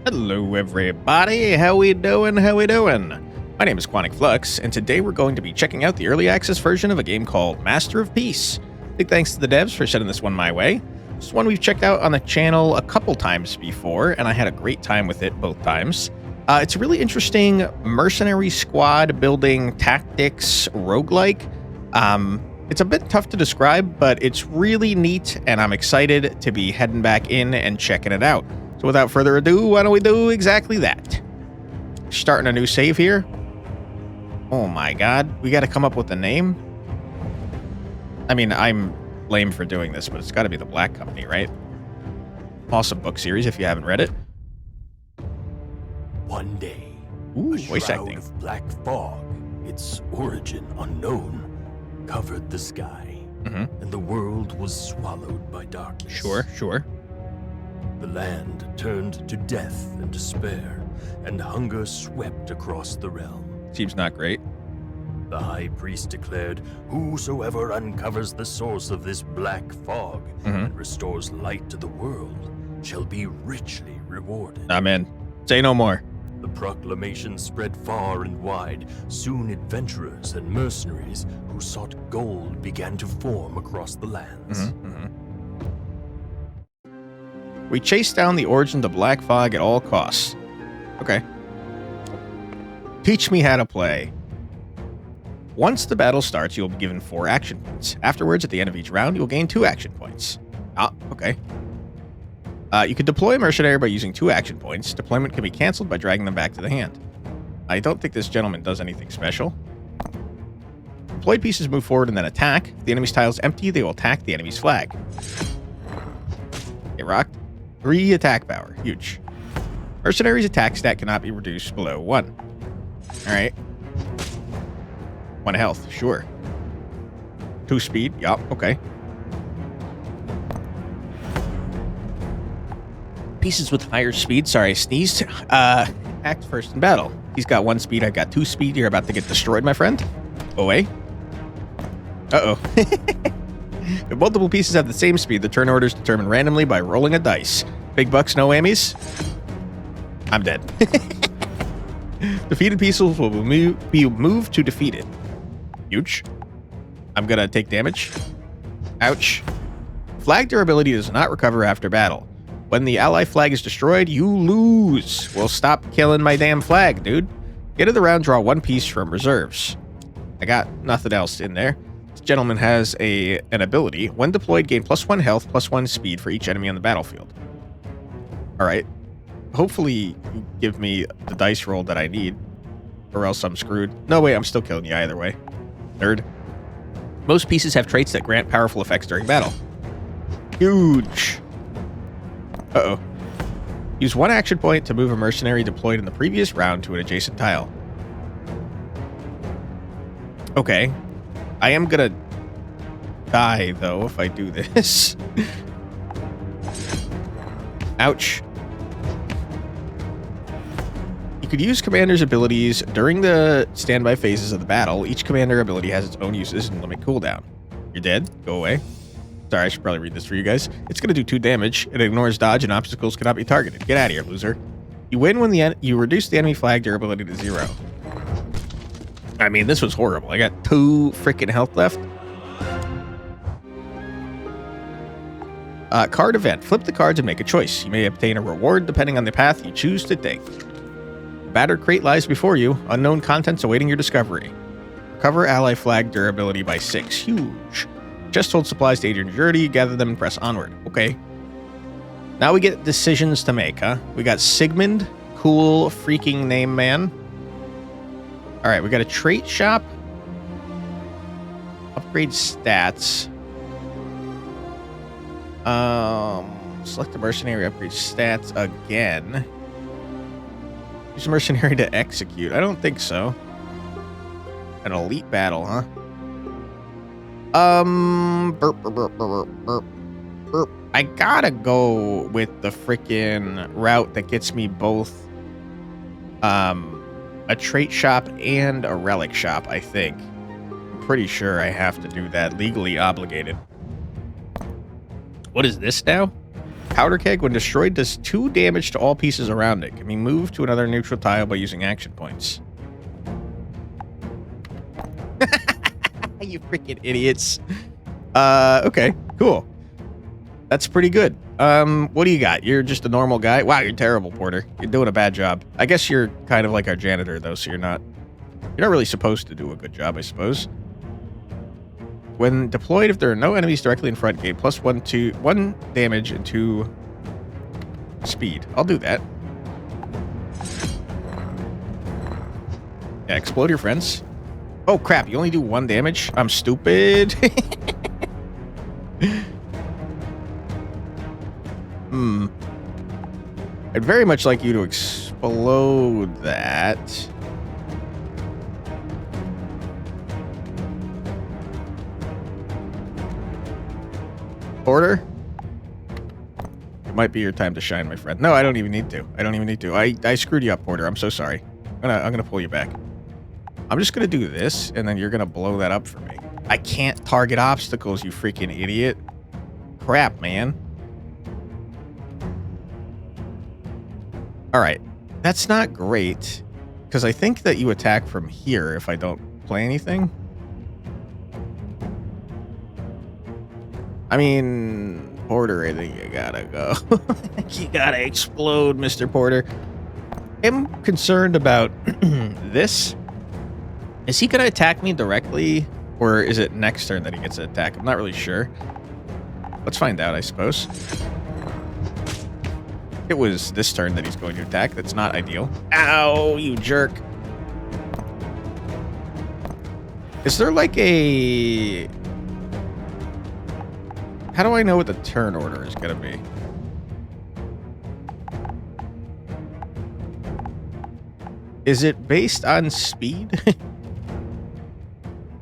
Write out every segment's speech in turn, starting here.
Hello everybody, how we doing, My name is Quantic Flux, and today we're going to be checking out the early access version of a game called Master of Peace. Big thanks to the devs for sending this one my way. This one we've checked out on the channel a couple times before, and I had a great time with it both times. It's a really interesting mercenary squad building tactics roguelike. It's a bit tough to describe, but it's really neat, and I'm excited to be heading back in and checking it out. So without further ado, why don't we do exactly that? Starting a new save here. Oh my god, we got to come up with a name? I mean, I'm lame for doing this, but it's got to be the Black Company, right? Awesome book series if you haven't read it. One day, Ooh, a voice shroud acting. of black fog, its origin unknown, covered the sky, and the world was swallowed by darkness. Sure. The land turned to death and despair, and hunger swept across the realm. Seems not great. The high priest declared, "Whosoever uncovers the source of this black fog and restores light to the world shall be richly rewarded." Amen. Say no more. The proclamation spread far and wide. Soon adventurers and mercenaries who sought gold began to form across the lands. We chase down the origin of the Black Fog at all costs. Okay. Teach me how to play. Once the battle starts, you'll be given 4 action points. Afterwards, at the end of each round, you'll gain 2 action points. Okay. You can deploy a mercenary by using 2 action points. Deployment can be canceled by dragging them back to the hand. I don't think this gentleman does anything special. Deployed pieces move forward and then attack. If the enemy's tile is empty, they will attack the enemy's flag. Get rocked. 3 attack power. Huge. Mercenaries' attack stat cannot be reduced below 1. Alright. 1 health. Sure. 2 speed. Yup. Okay. Pieces with higher speed. Sorry, I sneezed. Act first in battle. He's got 1 speed. I've got 2 speed. You're about to get destroyed, my friend. Away. Uh-oh. If multiple pieces have the same speed, the turn order is determined randomly by rolling a dice. Big bucks, no whammies. I'm dead. Defeated pieces will be moved to defeated. Huge. I'm gonna take damage. Ouch. Flag durability does not recover after battle. When the ally flag is destroyed, you lose. Well, stop killing my damn flag, dude. Get of the round, draw 1 piece from reserves. I got nothing else in there. Gentleman has an ability. When deployed, gain +1 health, +1 speed for each enemy on the battlefield. Alright. Hopefully you give me the dice roll that I need, or else I'm screwed. No way, I'm still killing you either way. Nerd. Most pieces have traits that grant powerful effects during battle. Huge. Uh-oh. Use 1 action point to move a mercenary deployed in the previous round to an adjacent tile. Okay. I am gonna die, though, if I do this. Ouch. You could use commander's abilities during the standby phases of the battle. Each commander ability has its own uses and limit cooldown. You're dead. Go away. Sorry, I should probably read this for you guys. It's gonna do 2 damage. It ignores dodge and obstacles cannot be targeted. Get out of here, loser. You win when you reduce the enemy flag durability to 0. I mean, this was horrible. I got 2 freaking health left. Card event. Flip the cards and make a choice. You may obtain a reward depending on the path you choose to take. Battered crate lies before you. Unknown contents awaiting your discovery. Recover ally flag durability by 6. Huge. Just hold supplies to aid your journey. Gather them and press onward. Okay. Now we get decisions to make, huh? We got Sigmund. Cool freaking name, man. Alright, we got a trait shop. Upgrade stats. Select the mercenary, upgrade stats again. Use a mercenary to execute. I don't think so. An elite battle, huh? I gotta go with the freaking route that gets me both a trait shop and a relic shop, I think. I'm pretty sure I have to do that. Legally obligated. What is this now? powder keg, when destroyed, does 2 damage to all pieces around it. Can be moved to another neutral tile by using action points. You freaking idiots. Okay, cool. That's pretty good. What do you got? You're just a normal guy? Wow, you're terrible, Porter. You're doing a bad job. I guess you're kind of like our janitor, though, so you're not really supposed to do a good job, I suppose. When deployed, if there are no enemies directly in front, gain plus 1 damage and 2 speed. I'll do that. Yeah, explode your friends. Oh, crap. You only do 1 damage? I'm stupid. I'd very much like you to explode that. Porter? It might be your time to shine, my friend. No, I don't even need to. I screwed you up, Porter. I'm so sorry. I'm gonna pull you back. I'm just gonna do this, and then you're gonna blow that up for me. I can't target obstacles, you freaking idiot. Crap, man. Alright. That's not great, because I think that you attack from here if I don't play anything. I mean, Porter, I think you gotta go. You gotta explode, Mr. Porter. I'm concerned about this. Is he gonna attack me directly, or is it next turn that he gets an attack? I'm not really sure. Let's find out, I suppose. It was this turn that he's going to attack. That's not ideal. Ow, you jerk. Is there like a... How do I know what the turn order is going to be? Is it based on speed?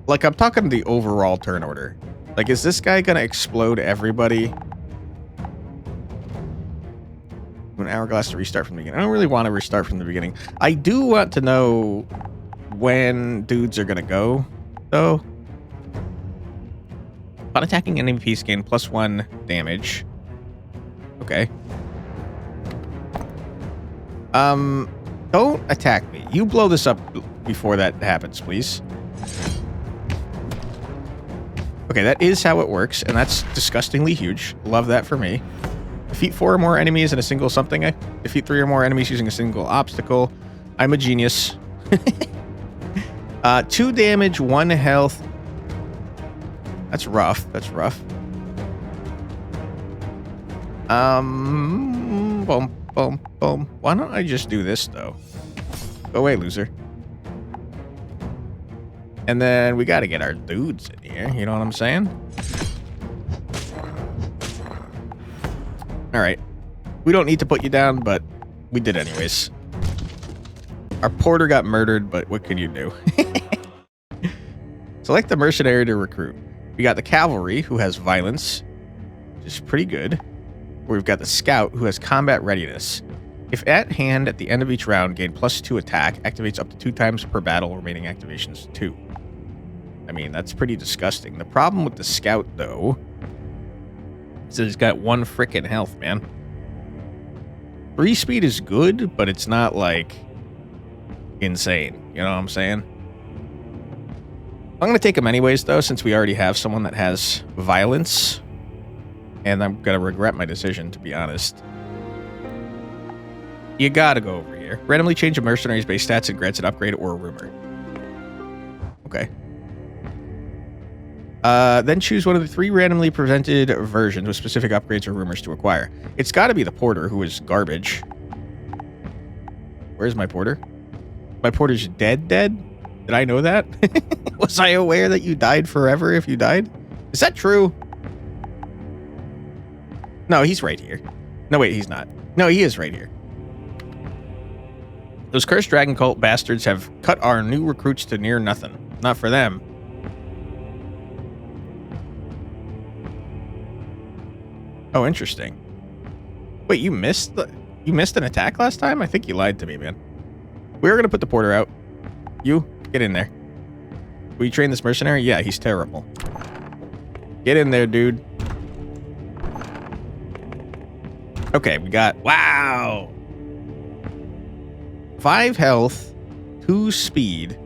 Like, I'm talking the overall turn order. Like, is this guy going to explode everybody? An hourglass to restart from the beginning. I don't really want to restart from the beginning. I do want to know when dudes are going to go, though. Upon attacking enemy piece, gain plus 1 damage. Okay. Don't attack me. You blow this up before that happens, please. Okay, that is how it works, and that's disgustingly huge. Love that for me. Defeat 4 or more enemies in a single something. Defeat 3 or more enemies using a single obstacle. I'm a genius. 2 damage, 1 health. That's rough. That's rough. Boom, boom, boom. Why don't I just do this, though? Go away, loser. And then we got to get our dudes in here. You know what I'm saying? All right. We don't need to put you down, but we did anyways. Our porter got murdered, but what can you do? Select the mercenary to recruit. We got the cavalry, who has violence, which is pretty good. We've got the scout, who has combat readiness. If at hand at the end of each round, gain plus 2 attack, activates up to 2 times per battle, remaining activations 2. I mean, that's pretty disgusting. The problem with the scout, though, is that he's got 1 frickin' health, man. 3 speed is good, but it's not, like, insane. You know what I'm saying? I'm going to take him anyways, though, since we already have someone that has violence. And I'm going to regret my decision, to be honest. You gotta go over here. Randomly change a mercenary's base stats and grants an upgrade or a rumor. Okay. Then choose one of the 3 randomly presented versions with specific upgrades or rumors to acquire. It's got to be the porter, who is garbage. Where's my porter? My porter's dead? Did I know that? Was I aware that you died forever if you died? Is that true? No, he's right here. No, wait, he's not. No, he is right here. Those cursed dragon cult bastards have cut our new recruits to near nothing. Not for them. Oh, interesting. Wait, you missed an attack last time? I think you lied to me, man. We're gonna put the porter out. You, get in there. Will you train this mercenary? Yeah, he's terrible. Get in there, dude. Okay, we got, wow. 5 health, 2 speed.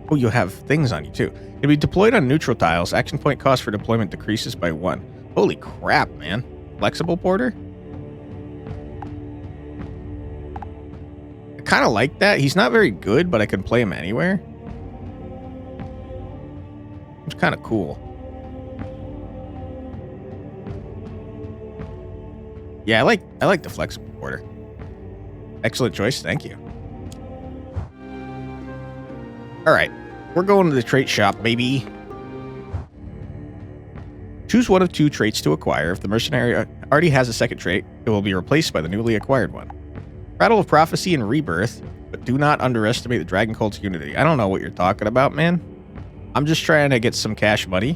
Oh, you have things on you too. Can be deployed on neutral tiles. Action point cost for deployment decreases by 1. Holy crap, man. Flexible porter? I kind of like that. He's not very good, but I can play him anywhere. It's kind of cool. Yeah, I like the flexible porter. Excellent choice, thank you. All right, we're going to the trait shop, baby. Choose one of 2 traits to acquire. If the mercenary already has a second trait, it will be replaced by the newly acquired one. Rattle of Prophecy and Rebirth, but do not underestimate the Dragon Cult's unity. I don't know what you're talking about, man. I'm just trying to get some cash money.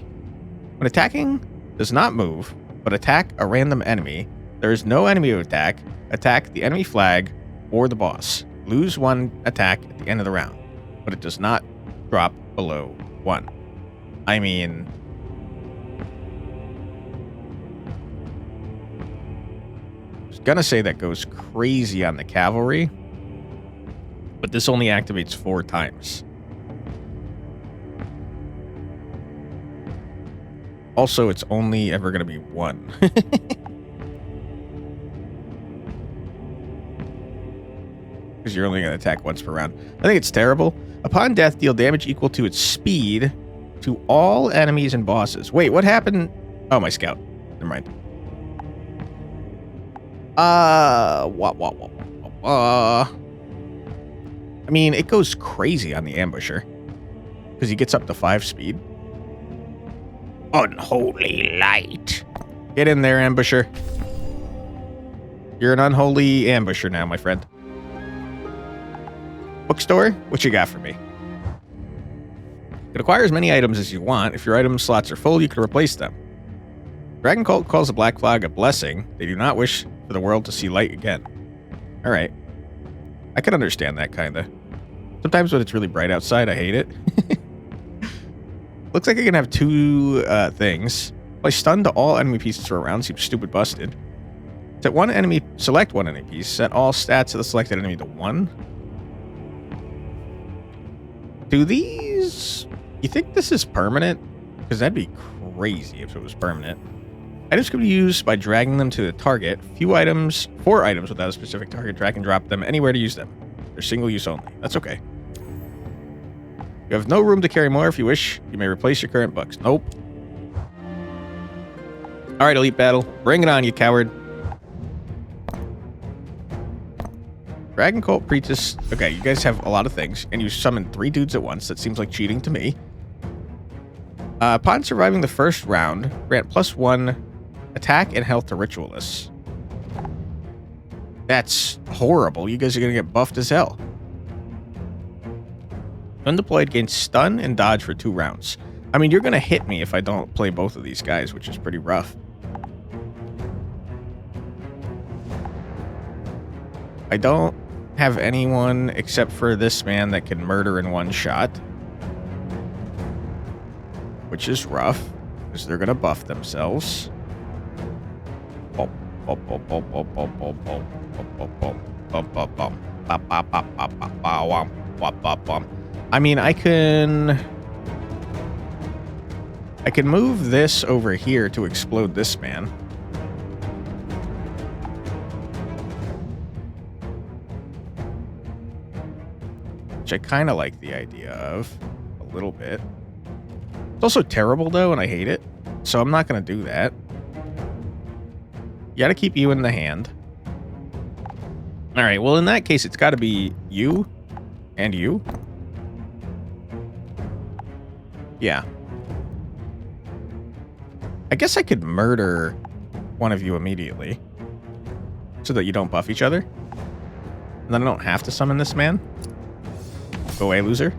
When attacking, does not move, but attack a random enemy. There is no enemy to attack. Attack the enemy flag or the boss. Lose 1 attack at the end of the round, but it does not drop below 1. I mean, I was gonna say that goes crazy on the cavalry, but this only activates 4 times. Also, it's only ever gonna be 1. Because you're only going to attack once per round. I think it's terrible. Upon death, deal damage equal to its speed to all enemies and bosses. Wait, what happened? Oh, my scout. Never mind. I mean, it goes crazy on the ambusher. Because he gets up to 5 speed. Unholy light. Get in there, ambusher. You're an unholy ambusher now, my friend. Bookstore, what you got for me? You can acquire as many items as you want. If your item slots are full, you can replace them. Dragon Cult calls the Black Flag a blessing. They do not wish for the world to see light again. Alright. I can understand that, kinda. Sometimes when it's really bright outside, I hate it. Looks like I can have 2 things. Apply stun to all enemy pieces for a round. Seems stupid busted. Select one enemy piece. Set all stats of the selected enemy to 1. Do these... You think this is permanent? Because that'd be crazy if it was permanent. Items can be used by dragging them to the target. 4 items without a specific target. Drag and drop them anywhere to use them. They're single use only. That's okay. You have no room to carry more. If you wish, you may replace your current books. Nope. Alright, Elite Battle. Bring it on, you coward. Dragon Cult Priestess. Okay, you guys have a lot of things, and you summon 3 dudes at once. That seems like cheating to me. Upon surviving the first round, grant +1 attack and health to ritualists. That's horrible. You guys are going to get buffed as hell. Undeployed gains stun and dodge for 2 rounds. I mean, you're going to hit me if I don't play both of these guys, which is pretty rough. I don't have anyone except for this man that can murder in 1 shot. Which is rough, because they're going to buff themselves. I mean, I can move this over here to explode this man. Which I kind of like the idea of a little bit. It's also terrible though, and I hate it. So I'm not going to do that. You got to keep you in the hand. All right, well, in that case, it's got to be you and you. Yeah. I guess I could murder one of you immediately so that you don't buff each other. And then I don't have to summon this man. Go away, loser.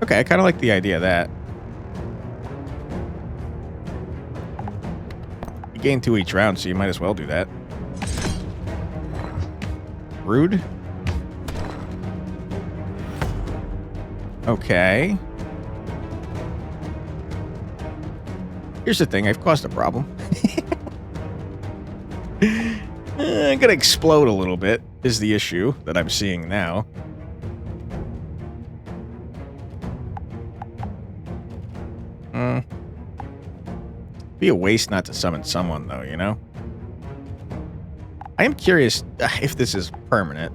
Okay, I kind of like the idea of that. You gain 2 each round, so you might as well do that. Rude. Okay. Here's the thing, I've caused a problem. I'm gonna explode a little bit, is the issue that I'm seeing now. Be a waste not to summon someone, though, you know? I am curious if this is permanent.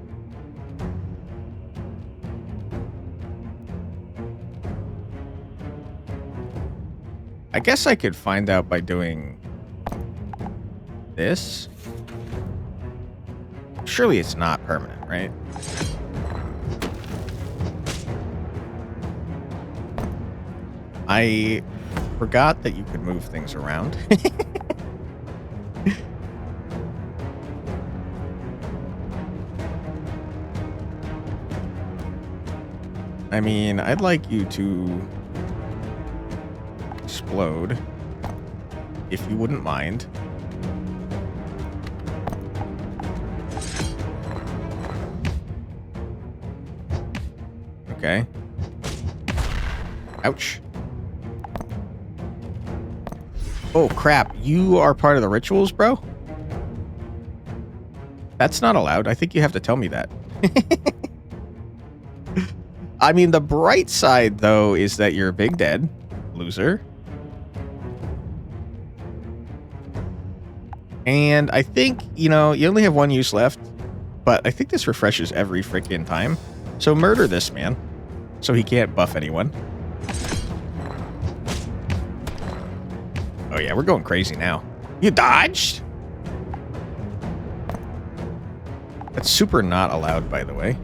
I guess I could find out by doing this. Surely it's not permanent, right? I forgot that you could move things around. I mean, I'd like you to explode, if you wouldn't mind. Okay. Ouch. Oh, crap. You are part of the rituals, bro? That's not allowed. I think you have to tell me that. I mean, the bright side, though, is that you're big dead. Loser. And I think, you know, you only have one use left. But I think this refreshes every freaking time. So murder this man. So he can't buff anyone. Oh yeah, we're going crazy now. You dodged? That's super not allowed, by the way.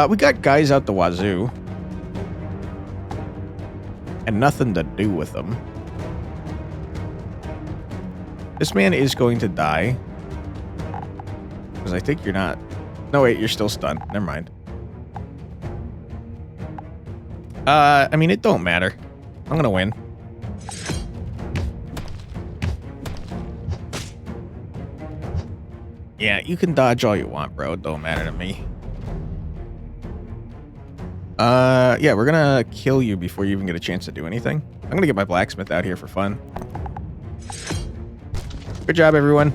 We got guys out the wazoo. And nothing to do with them. This man is going to die. Because I think you're not... No, wait, you're still stunned. Never mind. I mean, it don't matter. I'm gonna win. Yeah, you can dodge all you want, bro. It don't matter to me. Yeah, we're gonna kill you before you even get a chance to do anything. I'm gonna get my blacksmith out here for fun. Good job, everyone.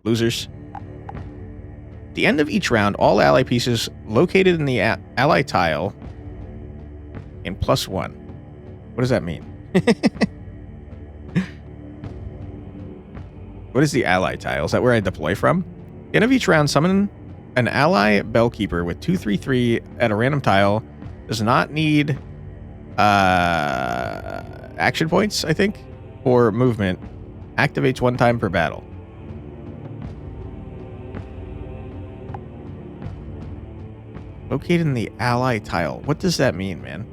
Losers. At the end of each round, all ally pieces located in the ally tile in +1. What does that mean? What is the ally tile? Is that where I deploy from? At the end of each round, summon an ally bellkeeper with 2/3/3 at a random tile. Does not need action points, I think, or movement. Activates 1 time per battle. Located in the ally tile. What does that mean, man?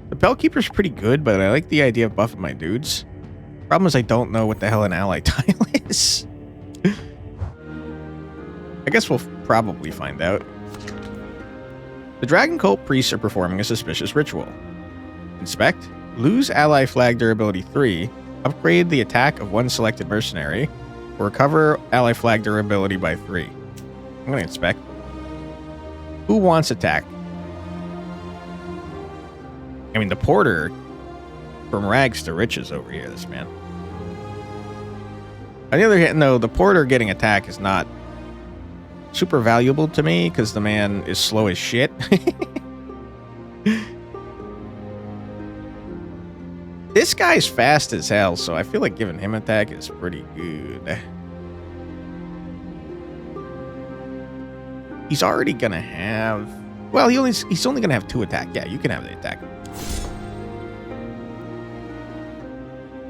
The Bellkeeper's pretty good, but I like the idea of buffing my dudes. Problem is I don't know what the hell an ally tile is. I guess we'll probably find out. The Dragon Cult priests are performing a suspicious ritual. Inspect. Lose ally flag durability 3. Upgrade the attack of one selected mercenary. Or recover ally flag durability by 3. I'm going to inspect. Who wants attack? I mean, the porter from rags to riches over here, this man. On the other hand, though, the porter getting attack is not super valuable to me because the man is slow as shit. This guy's fast as hell, so I feel like giving him attack is pretty good. He's already gonna have... Well, he's only gonna have 2 attack. Yeah, you can have the attack.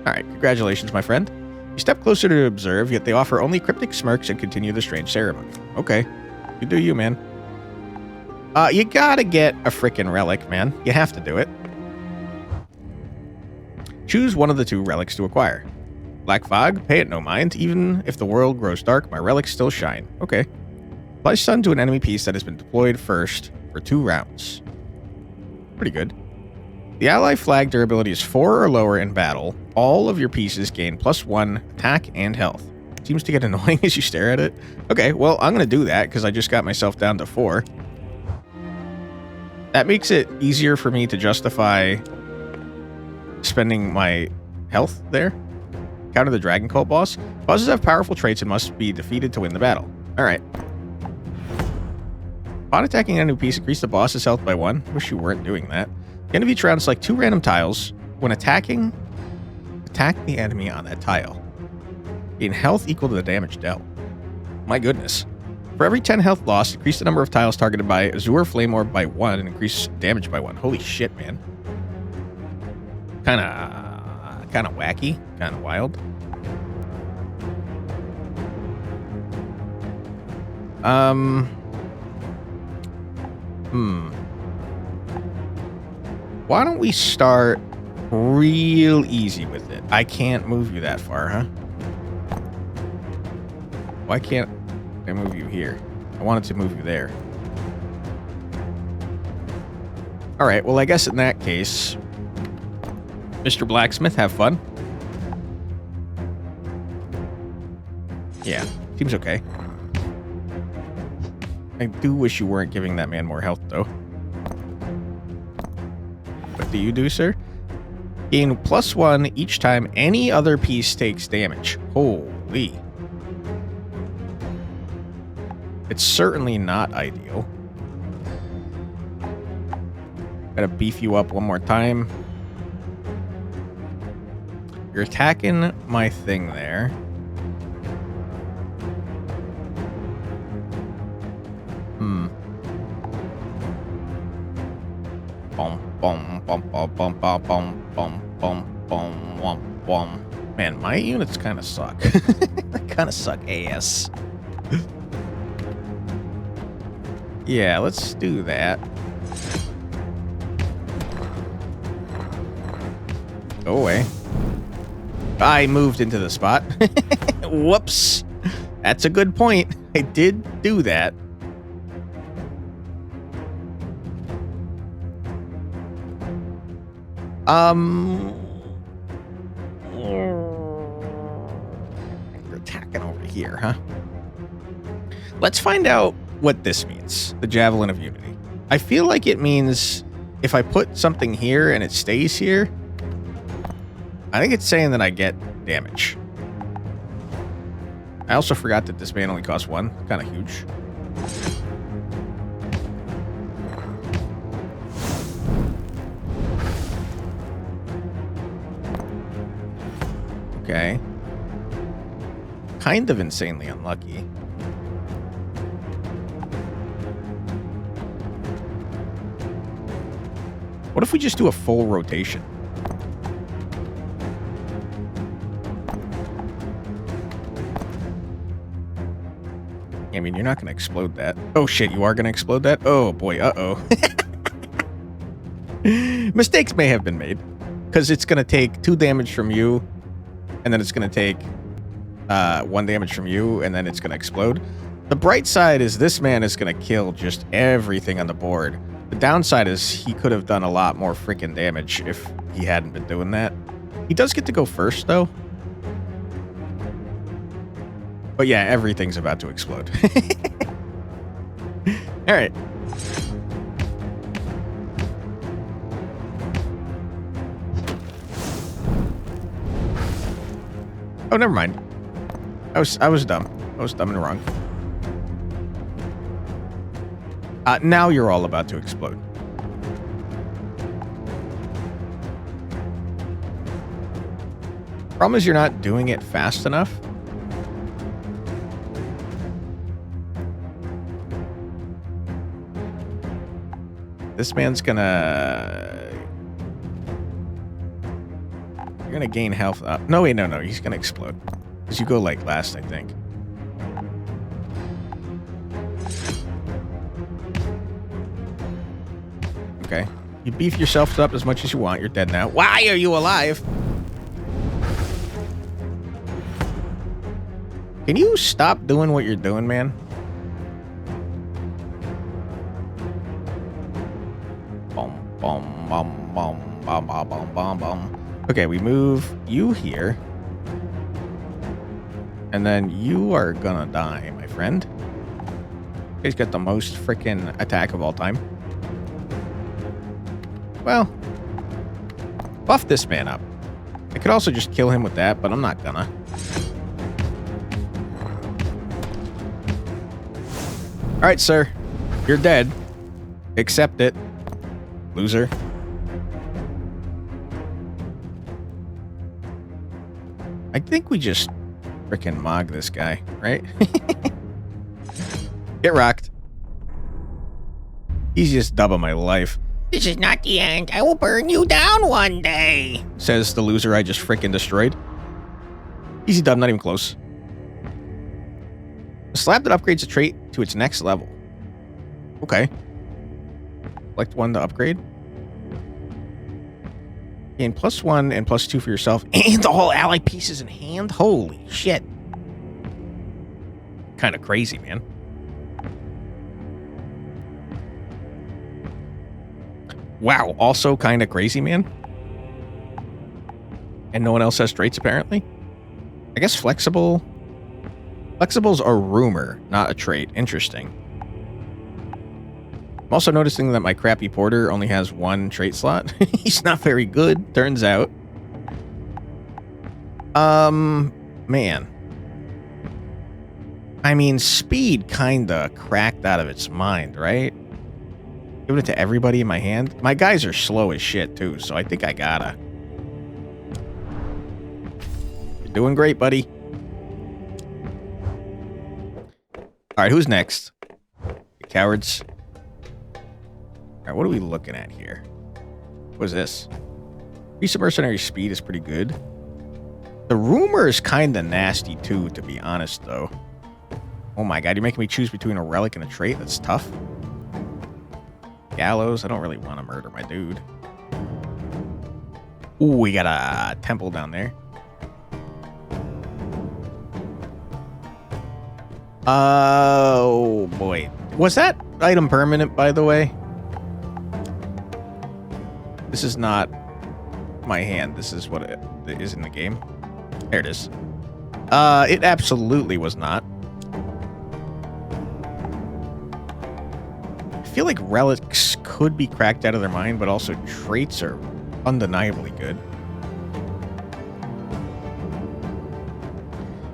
Alright, congratulations, my friend. You step closer to observe, yet they offer only cryptic smirks and continue the strange ceremony. Okay. You do you, man. You gotta get a frickin' relic, man. You have to do it. Choose one of the 2 relics to acquire. Black Fog, pay it no mind. Even if the world grows dark, my relics still shine. Okay. Apply stun to an enemy piece that has been deployed first for 2 rounds. Pretty good. The ally flag durability is 4 or lower in battle. All of your pieces gain +1 attack and health. Seems to get annoying as you stare at it. Okay, well, I'm going to do that because I just got myself down to 4. That makes it easier for me to justify spending my health there. Counter the Dragon Cult boss. Bosses have powerful traits and must be defeated to win the battle. Alright. Upon attacking an enemy piece, increase the boss's health by 1. Wish you weren't doing that. The end of each round, select 2 random tiles. When attacking, attack the enemy on that tile. Gain health equal to the damage dealt. My goodness. For every 10 health lost, increase the number of tiles targeted by Azure Flame Orb by 1 and increase damage by 1. Holy shit, man. Kinda wacky. Kinda wild. Why don't we start real easy with it? I can't move you that far, huh? Why can't I move you here? I wanted to move you there. Alright, well, I guess in that case, Mr. Blacksmith, have fun. Yeah, seems okay. I do wish you weren't giving that man more health, though. What do you do, sir? Gain +1 each time any other piece takes damage. Holy. It's certainly not ideal. Gotta beef you up one more time. You're attacking my thing there. Man, my units kind of suck. They kind of suck ass. Yeah, let's do that. Go away. I moved into the spot. Whoops. That's a good point. I did do that. You're attacking over here, huh? Let's find out what this means. The Javelin of Unity. I feel like it means if I put something here and it stays here, I think it's saying that I get damage. I also forgot that this man only costs 1. Kind of huge. Okay. Kind of insanely unlucky. What if we just do a full rotation? I mean, you're not going to explode that. Oh, shit, you are going to explode that? Oh, boy, uh-oh. Mistakes may have been made, because it's going to take 2 damage from you, and then it's going to take 1 damage from you, and then it's going to explode. The bright side is this man is going to kill just everything on the board. The downside is he could have done a lot more freaking damage if he hadn't been doing that. He does get to go first, though. But yeah, everything's about to explode. All right. Oh, never mind. I was dumb. I was dumb and wrong. Now you're all about to explode. Problem is you're not doing it fast enough. This man's gonna... You're gonna gain health up. No, wait, no. He's gonna explode. Because you go like last, I think. Okay. You beef yourself up as much as you want. You're dead now. Why are you alive? Can you stop doing what you're doing, man? Okay, we move you here. And then you are gonna die, my friend. He's got the most freaking attack of all time. Well, buff this man up. I could also just kill him with that, but I'm not gonna. All right, sir. You're dead. Accept it, loser. I think we just frickin' mog this guy, right? Get rocked. Easiest dub of my life. This is not the end. I will burn you down one day, Says the loser I just frickin' destroyed. Easy dub, not even close. A slab that upgrades a trait to its next level. Okay. Select one to upgrade. Gain +1 and +2 for yourself and all ally pieces in hand. Holy shit. Kind of crazy, man. Wow, also kind of crazy, man. And no one else has traits, apparently. I guess flexible. Flexible's a rumor, not a trait. Interesting. I'm also noticing that my crappy porter only has one trait slot. He's not very good, turns out. Man. I mean, speed kinda cracked out of its mind, right? Giving it to everybody in my hand. My guys are slow as shit, too, so I think I gotta. You're doing great, buddy. Alright, who's next? The cowards. Alright, what are we looking at here? What is this? Piece of mercenary speed is pretty good. The rumor is kind of nasty, too, to be honest, though. Oh my god, you're making me choose between a relic and a trait? That's tough. Gallows, I don't really want to murder my dude. Ooh, we got a temple down there. Oh, boy. Was that item permanent, by the way? This is not my hand. This is what it is in the game. There it is. It absolutely was not. I feel like relics could be cracked out of their mind, but also traits are undeniably good.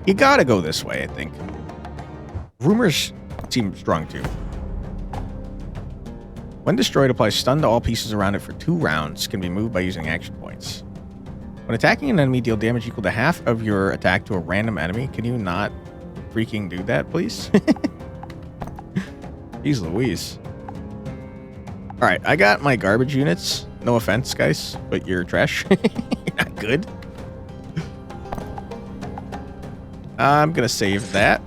You gotta go this way, I think. Rumors seem strong, too. When destroyed, apply stun to all pieces around it for 2 rounds. Can be moved by using action points. When attacking an enemy, deal damage equal to half of your attack to a random enemy. Can you not freaking do that, please? Jeez Louise. Alright, I got my garbage units. No offense, guys, but you're trash. You're not good. I'm gonna save that.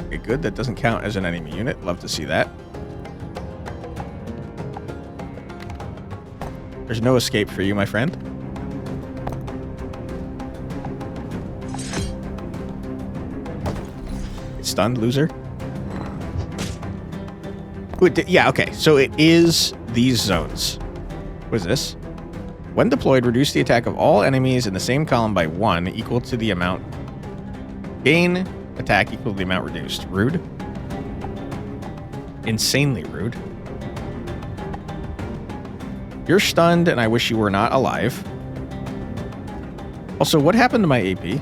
Okay, good. That doesn't count as an enemy unit. Love to see that. There's no escape for you, my friend. It's stunned, loser. Yeah, okay. So it is these zones. What is this? When deployed, reduce the attack of all enemies in the same column by 1, equal to the amount. Gain attack equal to the amount reduced. Rude. Insanely rude. You're stunned, and I wish you were not alive. Also, what happened to my AP?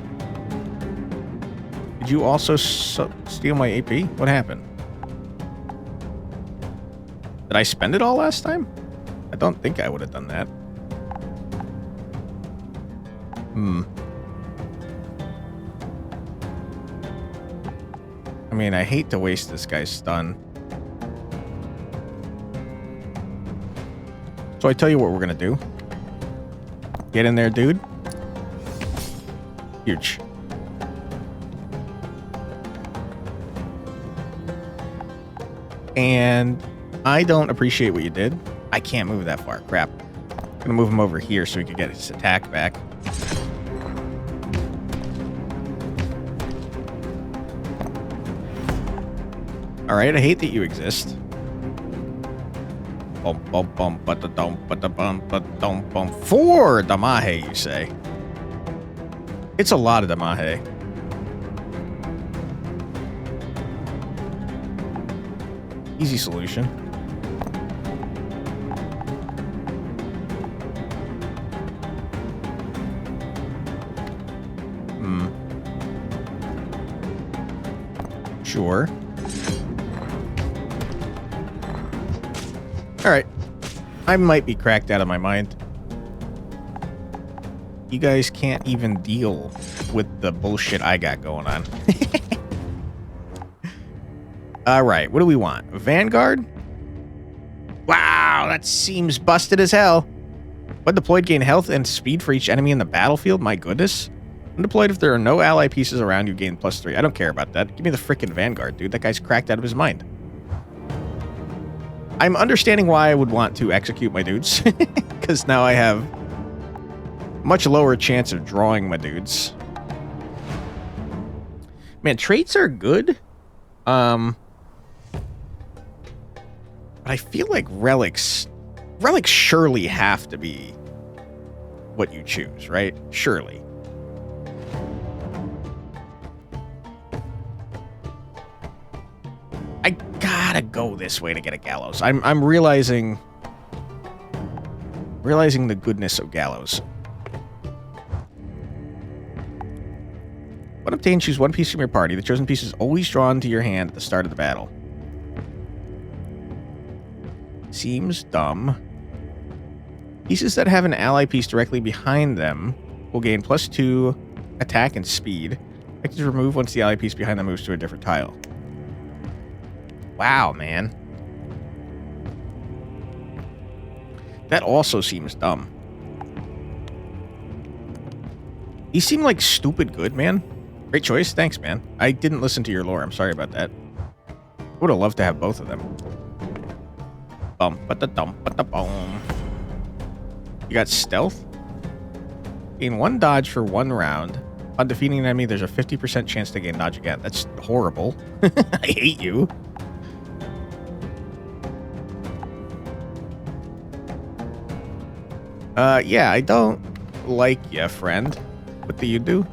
Did you also steal my AP? What happened? Did I spend it all last time? I don't think I would have done that. I mean, I hate to waste this guy's stun. So I tell you what we're gonna do. Get in there, dude. Huge. And I don't appreciate what you did. I can't move that far. Crap. I'm gonna move him over here so he can get his attack back. Alright, I hate that you exist. Bum bum bum but the dum but the bum but dum bum. 4 damahe, you say? It's a lot of damahe. Easy solution. Sure. Alright. I might be cracked out of my mind. You guys can't even deal with the bullshit I got going on. Alright, what do we want? Vanguard? Wow, that seems busted as hell. When deployed, gain health and speed for each enemy in the battlefield? My goodness. When deployed, if there are no ally pieces around, you gain +3. I don't care about that. Give me the frickin' Vanguard, dude. That guy's cracked out of his mind. I'm understanding why I would want to execute my dudes. Because now I have much lower chance of drawing my dudes. Man, traits are good. But I feel like relics surely have to be what you choose, right? Surely. I gotta go this way to get a gallows. I'm realizing the goodness of gallows. When obtained, choose one piece from your party. The chosen piece is always drawn to your hand at the start of the battle. Seems dumb. Pieces that have an ally piece directly behind them will gain +2 attack and speed. Expected to remove once the ally piece behind them moves to a different tile. Wow, man. That also seems dumb. These seem like stupid good, man. Great choice. Thanks, man. I didn't listen to your lore. I'm sorry about that. I would have loved to have both of them. Bum-ba-da-dum-ba-da-boom. You got stealth? Gain 1 dodge for 1 round. On defeating an enemy, there's a 50% chance to gain dodge again. That's horrible. I hate you. Yeah, I don't like ya, friend. What do you do?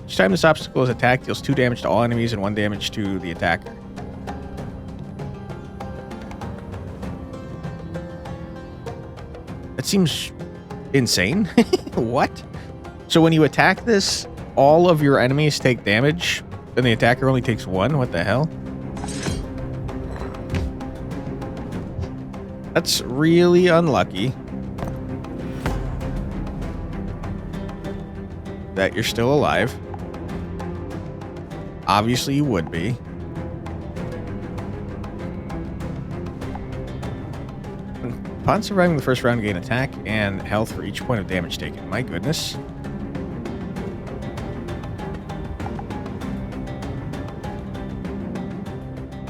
Each time this obstacle is attacked, deals 2 damage to all enemies and 1 damage to the attacker. That seems insane. What? So when you attack this, all of your enemies take damage, and the attacker only takes 1? What the hell? That's really unlucky. That you're still alive. Obviously you would be. Upon surviving the first round, gain attack and health for each point of damage taken. My goodness.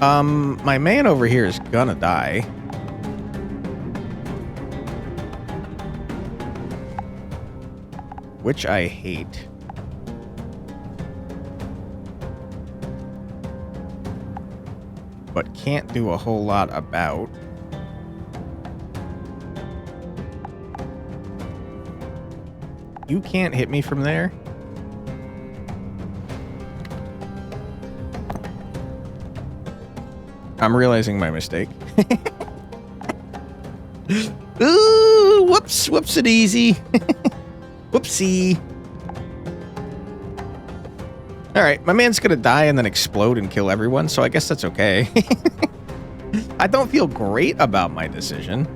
My man over here is gonna die. Which I hate. But can't do a whole lot about. You can't hit me from there? I'm realizing my mistake. Ooh, whoops, whoops-a-daisy. Whoopsie. Alright, my man's gonna die and then explode and kill everyone, so I guess that's okay. I don't feel great about my decision.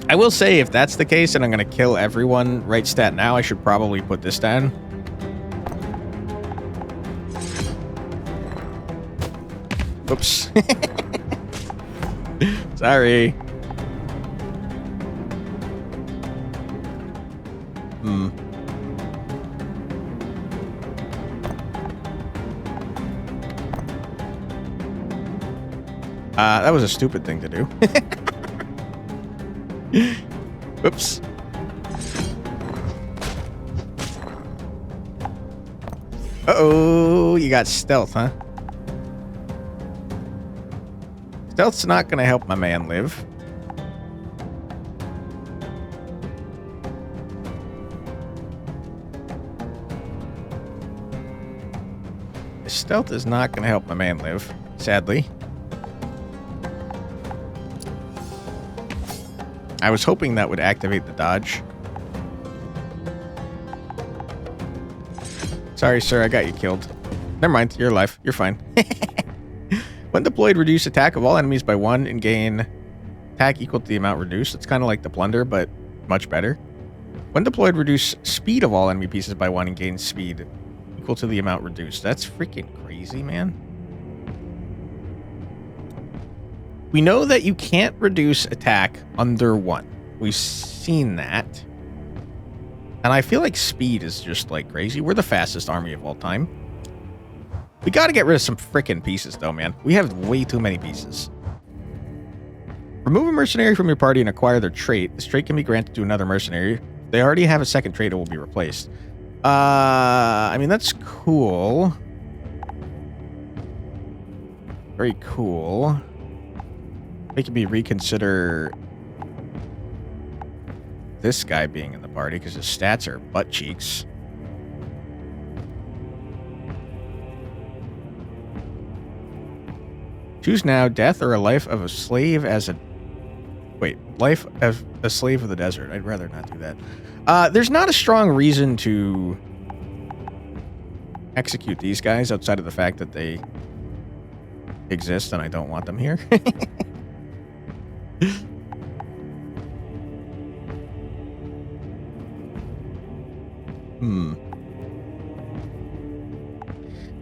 I will say, if that's the case and I'm gonna kill everyone right stat now, I should probably put this down. Oops. Sorry. That was a stupid thing to do. Whoops. Uh-oh, you got stealth, huh? Stealth's not gonna help my man live. Stealth is not gonna help my man live, sadly. I was hoping that would activate the dodge. Sorry, sir, I got you killed. Never mind, you're alive. You're fine. When deployed, reduce attack of all enemies by 1 and gain attack equal to the amount reduced. It's kind of like the plunder, but much better. When deployed, reduce speed of all enemy pieces by 1 and gain speed equal to the amount reduced. That's freaking crazy, man. We know that you can't reduce attack under 1. We've seen that. And I feel like speed is just like crazy. We're the fastest army of all time. We got to get rid of some freaking pieces, though, man. We have way too many pieces. Remove a mercenary from your party and acquire their trait. This trait can be granted to another mercenary. If they already have a second trait, it will be replaced. I mean, that's cool. Very cool. Making me reconsider this guy being in the party because his stats are butt cheeks. Choose now death or a life of a slave as a... Wait, life as a slave of the desert. I'd rather not do that. There's not a strong reason to execute these guys outside of the fact that they exist and I don't want them here.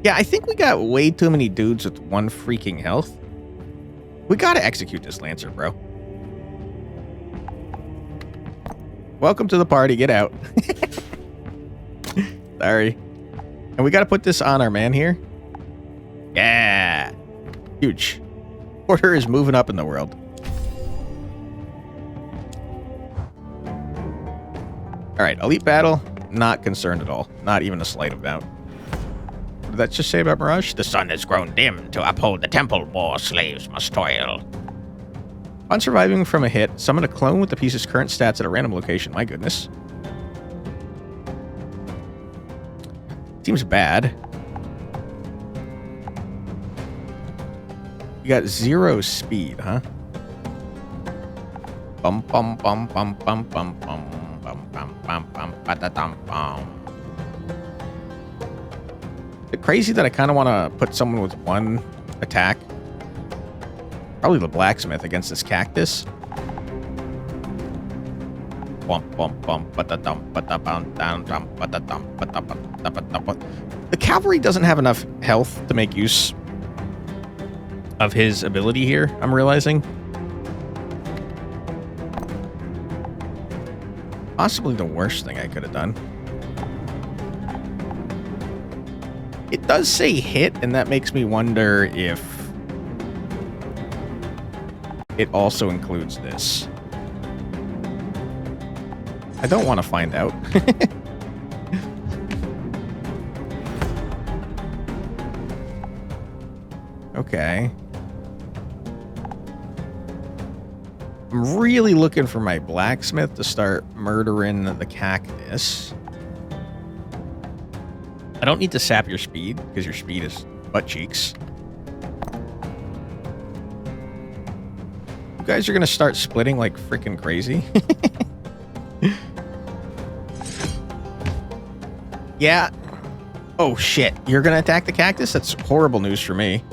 Yeah, I think we got way too many dudes with 1 freaking health. We gotta execute this Lancer, bro. Welcome to the party. Get out. Sorry. And we gotta put this on our man here. Yeah. Huge. Order is moving up in the world. Alright, elite battle. Not concerned at all. Not even a slight amount. What did that just say about Mirage? The sun has grown dim. To uphold the temple, more slaves must toil. On surviving from a hit, summon a clone with the piece's current stats at a random location. My goodness. Seems bad. You got 0 speed, huh? Bum bum bum bum bum bum bum bum bum bum bum ba-da-dum bum. It's crazy that I kind of want to put someone with 1 attack. Probably the blacksmith against this cactus. The cavalry doesn't have enough health to make use of his ability here, I'm realizing. Possibly the worst thing I could have done. It does say hit, and that makes me wonder if it also includes this. I don't want to find out. Okay. I'm really looking for my blacksmith to start murdering the cactus. I don't need to sap your speed, because your speed is butt cheeks. You guys are going to start splitting like freaking crazy. Yeah. Oh, shit. You're going to attack the cactus? That's horrible news for me.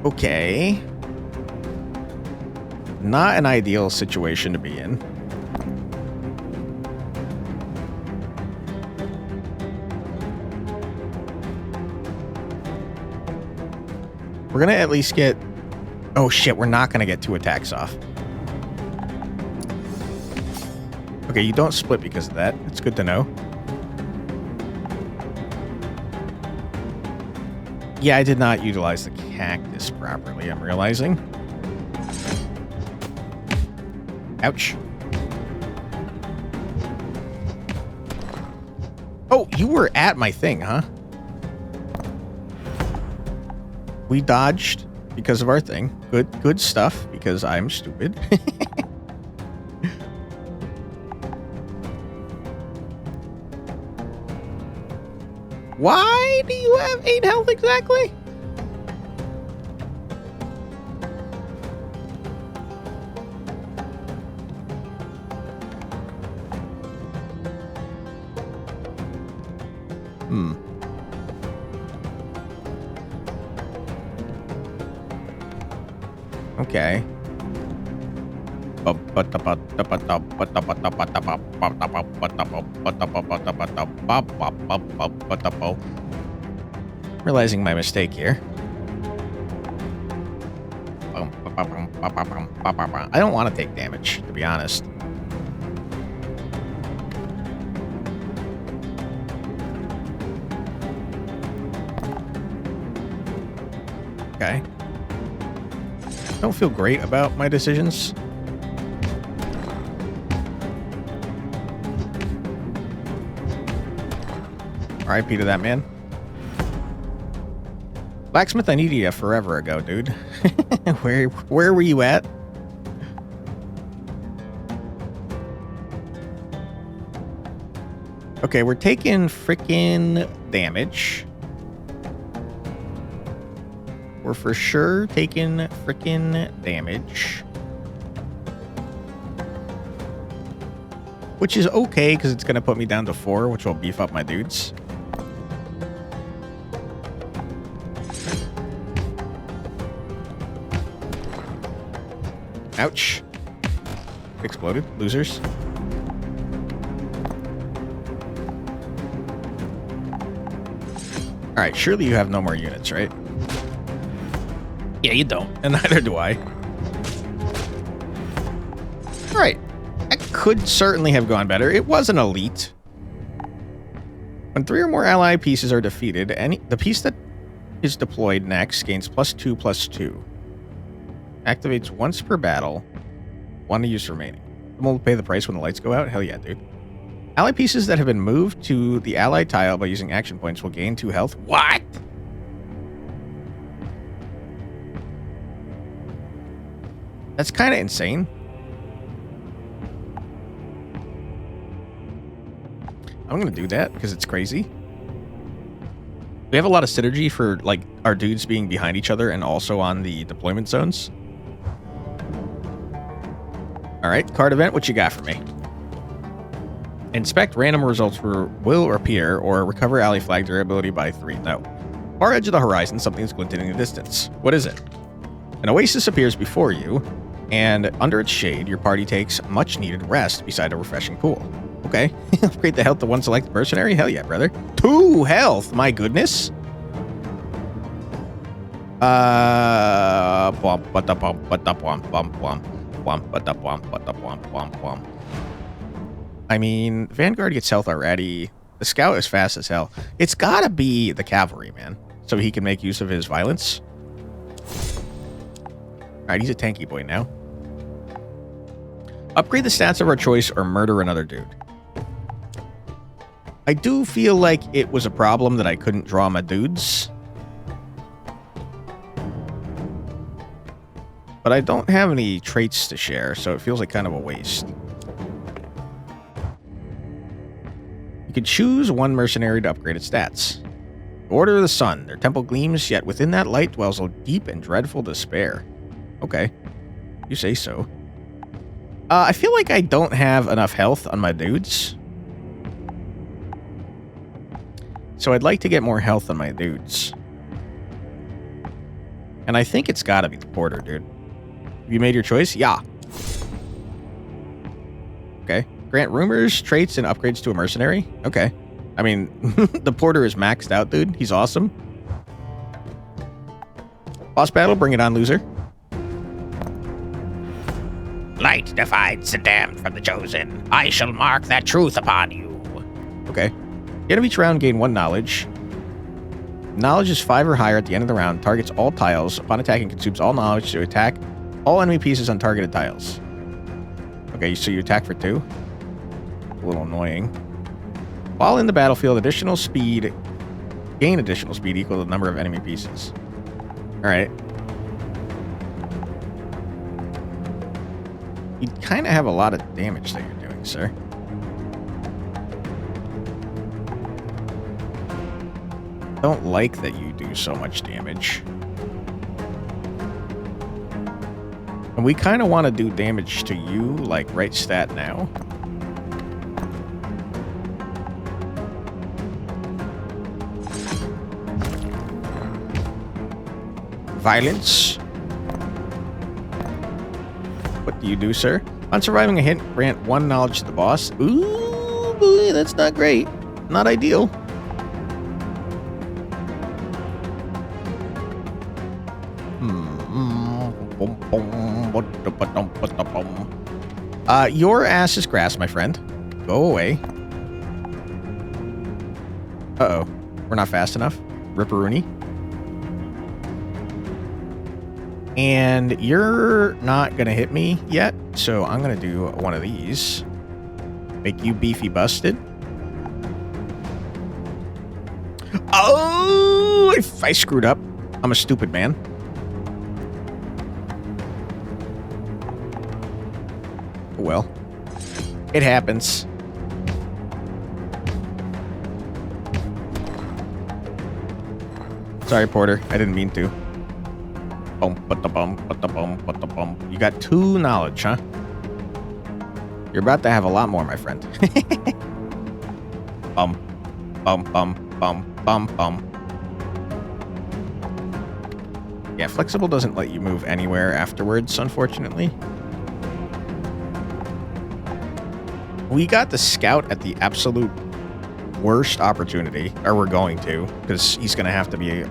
Okay. Not an ideal situation to be in. We're going to at least get... Oh, shit. We're not going to get 2 attacks off. Okay, you don't split because of that. It's good to know. Yeah, I did not utilize the cactus properly, I'm realizing. Ouch. Oh, you were at my thing, huh? We dodged because of our thing. Good stuff, because I'm stupid. Why do you have 8 health exactly? Okay. Realizing my mistake here. I don't want to take damage, to be honest. Okay. Don't feel great about my decisions. RIP to that man. Blacksmith, I needed you forever ago, dude. Where were you at? Okay, we're taking freaking damage. We're for sure taking freaking damage. Which is okay, because it's going to put me down to 4, which will beef up my dudes. Ouch. Exploded. Losers. Alright, surely you have no more units, right? Yeah, you don't. And neither do I. Alright. That could certainly have gone better. It was an elite. When 3 or more ally pieces are defeated, the piece that is deployed next gains +2/+2. Activates once per battle. 1 use remaining. We'll pay the price when the lights go out? Hell yeah, dude. Ally pieces that have been moved to the ally tile by using action points will gain 2 health. What? That's kind of insane. I'm going to do that because it's crazy. We have a lot of synergy for like our dudes being behind each other and also on the deployment zones. All right, card event, what you got for me? Inspect random results will appear or recover ally flag durability by 3. No. Far edge of the horizon, something's glinting in the distance. What is it? An oasis appears before you, and under its shade, your party takes much needed rest beside a refreshing pool. Okay. Upgrade the health to one selected mercenary? Hell yeah, brother. 2 health, my goodness. I mean, Vanguard gets health already. The scout is fast as hell. It's gotta be the cavalry, man. So he can make use of his violence. Alright, he's a tanky boy now. Upgrade the stats of our choice or murder another dude. I do feel like it was a problem that I couldn't draw my dudes. But I don't have any traits to share, so it feels like kind of a waste. You could choose one mercenary to upgrade its stats. Order of the Sun. Their temple gleams, yet within that light dwells a deep and dreadful despair. Okay. You say so. I feel like I don't have enough health on my dudes. So I'd like to get more health on my dudes. And I think it's gotta be the porter, dude. You made your choice? Yeah. Okay. Grant rumors, traits, and upgrades to a mercenary? Okay. I mean, the porter is maxed out, dude. He's awesome. Boss battle, bring it on, loser. Light divides the damned from the chosen. I shall mark that truth upon you. Okay. The end of each round, gain 1 knowledge. Knowledge is 5 or higher at the end of the round. Targets all tiles. Upon attacking, consumes all knowledge to attack all enemy pieces on targeted tiles. Okay, so you attack for 2. A little annoying. While in the battlefield, additional speed. Gain additional speed equal to the number of enemy pieces. Alright. You kind of have a lot of damage that you're doing, sir. Don't like that you do so much damage. And we kind of want to do damage to you, like right stat now. Violence. What do you do, sir? On surviving a hit, grant 1 knowledge to the boss. Ooh, boy, that's not great. Not ideal. Your ass is grass, my friend. Go away. Uh-oh. We're not fast enough. Ripperoonie. And you're not going to hit me yet, so I'm going to do one of these. Make you beefy busted. Oh, I screwed up. I'm a stupid man. Well, it happens. Sorry, Porter. I didn't mean to. You got 2 knowledge, huh? You're about to have a lot more, my friend. Bum, bum, bum, bum, bum, bum. Yeah, flexible doesn't let you move anywhere afterwards, unfortunately. We got the scout at the absolute worst opportunity, or we're going to, because he's going to have to be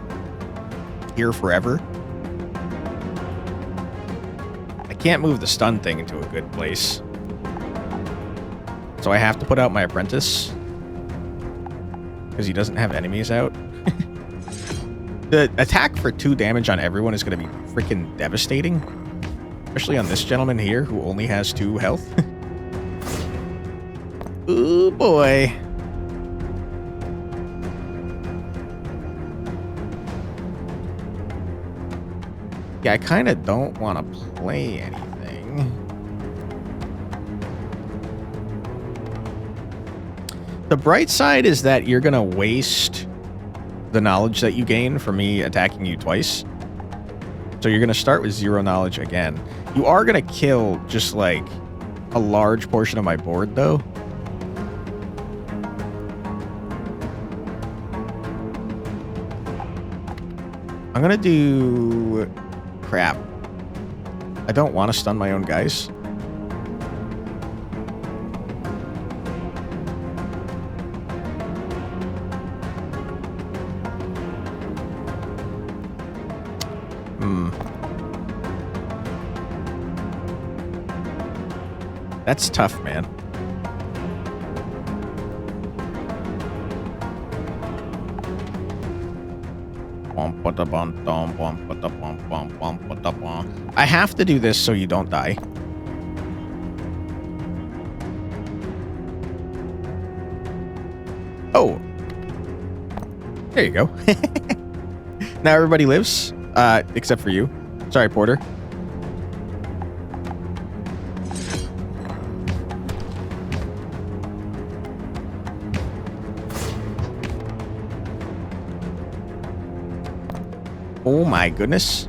here forever. I can't move the stun thing into a good place. So I have to put out my apprentice. Because he doesn't have enemies out. The attack for 2 damage on everyone is going to be freaking devastating. Especially on this gentleman here, who only has 2 health. Ooh, boy. Yeah, I kind of don't want to play anything. The bright side is that you're going to waste the knowledge that you gain from me attacking you twice. So you're going to start with 0 knowledge again. You are going to kill just like a large portion of my board, though. I'm going to do... Crap. I don't want to stun my own guys. That's tough, man. I have to do this so you don't die. Oh. There you go. Now everybody lives, except for you. Sorry, Porter. Oh my goodness.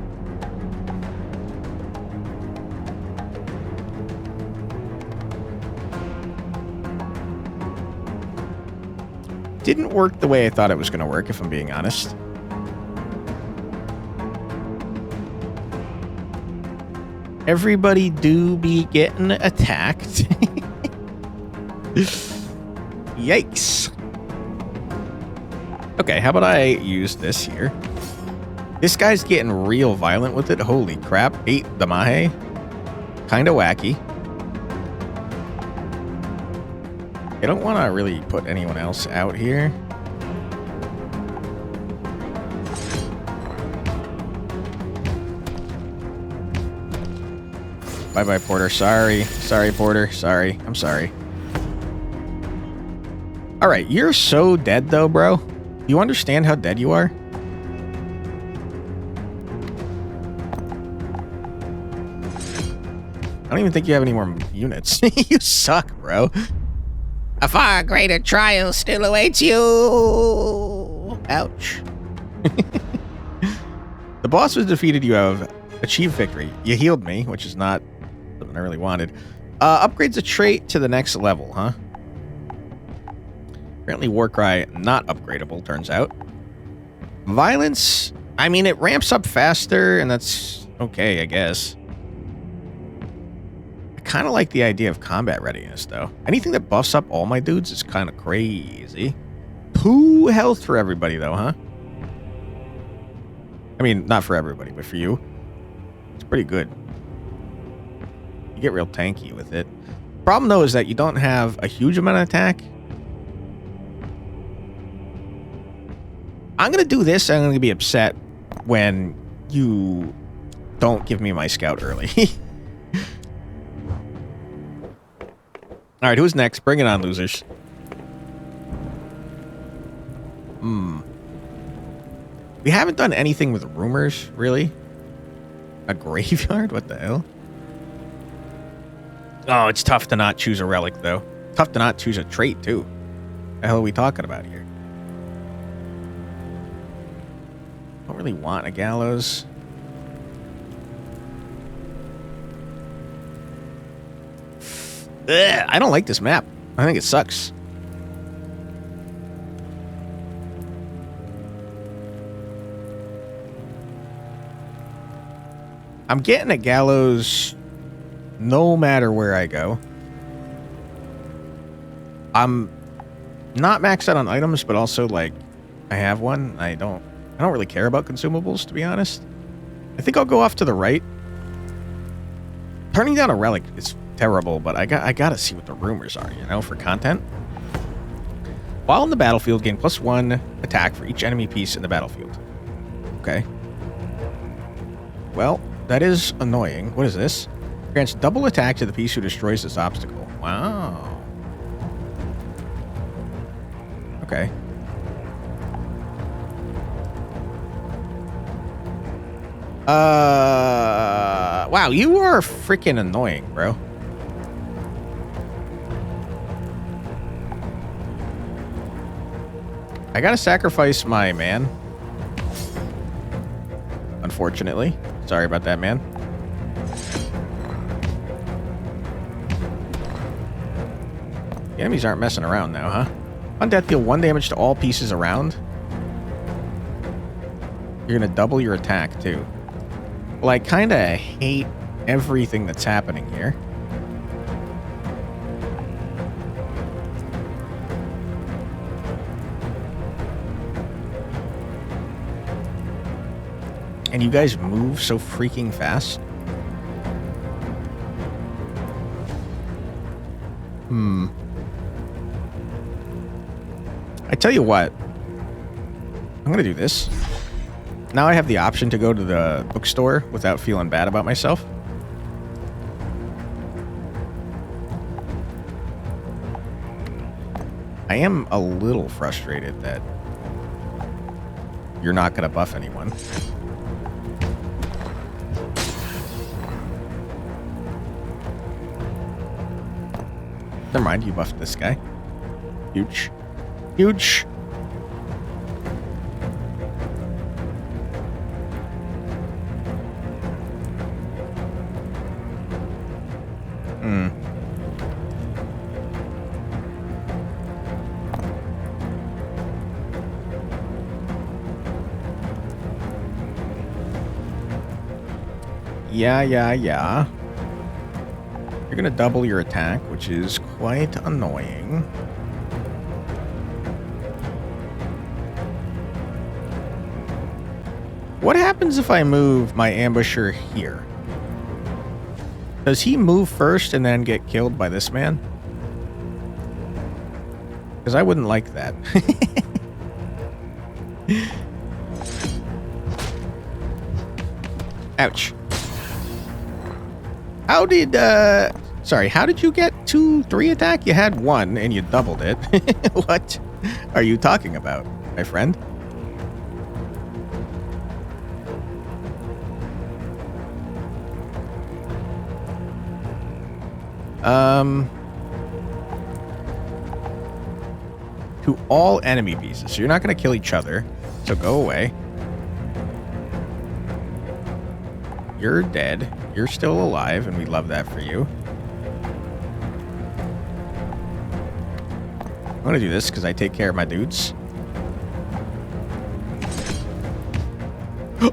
Didn't work the way I thought it was going to work, if I'm being honest. Everybody do be getting attacked. Yikes. Okay, how about I use this here? This guy's getting real violent with it. Holy crap. 8 the Mahe. Kind of wacky. I don't want to really put anyone else out here. Bye-bye, Porter. Sorry. Sorry, Porter. Sorry. I'm sorry. All right. You're so dead, though, bro. You understand how dead you are? I don't even think you have any more units. You suck, bro. A far greater trial still awaits you. Ouch. The boss was defeated. You have achieved victory. You healed me, which is not something I really wanted. Upgrades a trait to the next level, huh? Apparently Warcry not upgradable, turns out. Violence I mean, it ramps up faster, and that's okay, I guess. I kind of like the idea of combat readiness, though. Anything that buffs up all my dudes is kind of crazy. 2 health for everybody, though, huh? I mean, not for everybody, but for you. It's pretty good. You get real tanky with it. Problem, though, is that you don't have a huge amount of attack. I'm going to do this, and I'm going to be upset when you don't give me my scout early. All right, who's next? Bring it on, losers. We haven't done anything with rumors, really. A graveyard? What the hell? Oh, it's tough to not choose a relic, though. Tough to not choose a trait, too. What the hell are we talking about here? Don't really want a gallows. Ugh, I don't like this map. I think it sucks. I'm getting a gallows no matter where I go. I'm not maxed out on items, but also, like, I have one. I don't really care about consumables, to be honest. I think I'll go off to the right. Turning down a relic is terrible, but I gotta see what the rumors are, you know, for content. While in the battlefield, gain +1 attack for each enemy piece in the battlefield. Okay. Well, that is annoying. What is this? Grants double attack to the piece who destroys this obstacle. Wow. Okay. Wow, you are freaking annoying, bro. I gotta sacrifice my man. Unfortunately. Sorry about that, man. The enemies aren't messing around now, huh? On death, deal 1 damage to all pieces around. You're gonna double your attack, too. Well, I kinda hate everything that's happening here. And you guys move so freaking fast. I tell you what. I'm gonna do this. Now I have the option to go to the bookstore without feeling bad about myself. I am a little frustrated that you're not gonna buff anyone. Never mind, you buffed this guy. Huge. Huge. Yeah. You're gonna double your attack, which is quite annoying. What happens if I move my ambusher here? Does he move first and then get killed by this man? Because I wouldn't like that. Ouch. How did, sorry, how did you get 2-3 attack? You had 1 and you doubled it. What are you talking about, my friend? To all enemy pieces. So you're not going to kill each other. So go away. You're dead. You're still alive, and we love that for you. I'm going to do this because I take care of my dudes.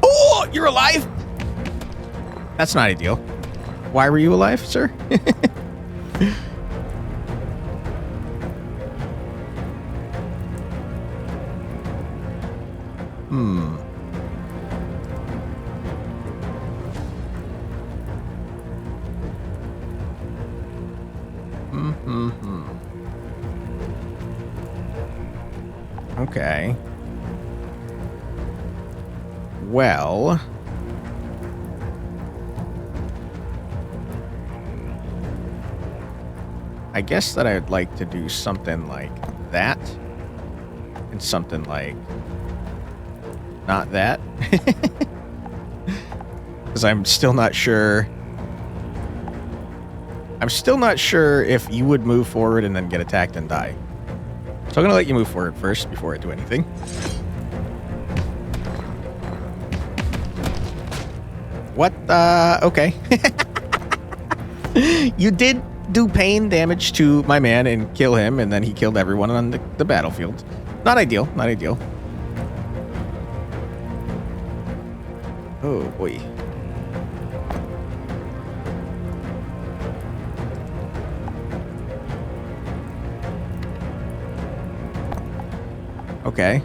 Oh, you're alive? That's not ideal. Why were you alive, sir? Hmm. Okay. Well, I guess that I'd like to do something like that and something like not that. Because I'm still not sure. I'm still not sure if you would move forward and then get attacked and die. So I'm going to let you move forward first before I do anything. What? Okay. You did do pain damage to my man and kill him, and then he killed everyone on the battlefield. Not ideal. Not ideal. Oh, boy. Okay.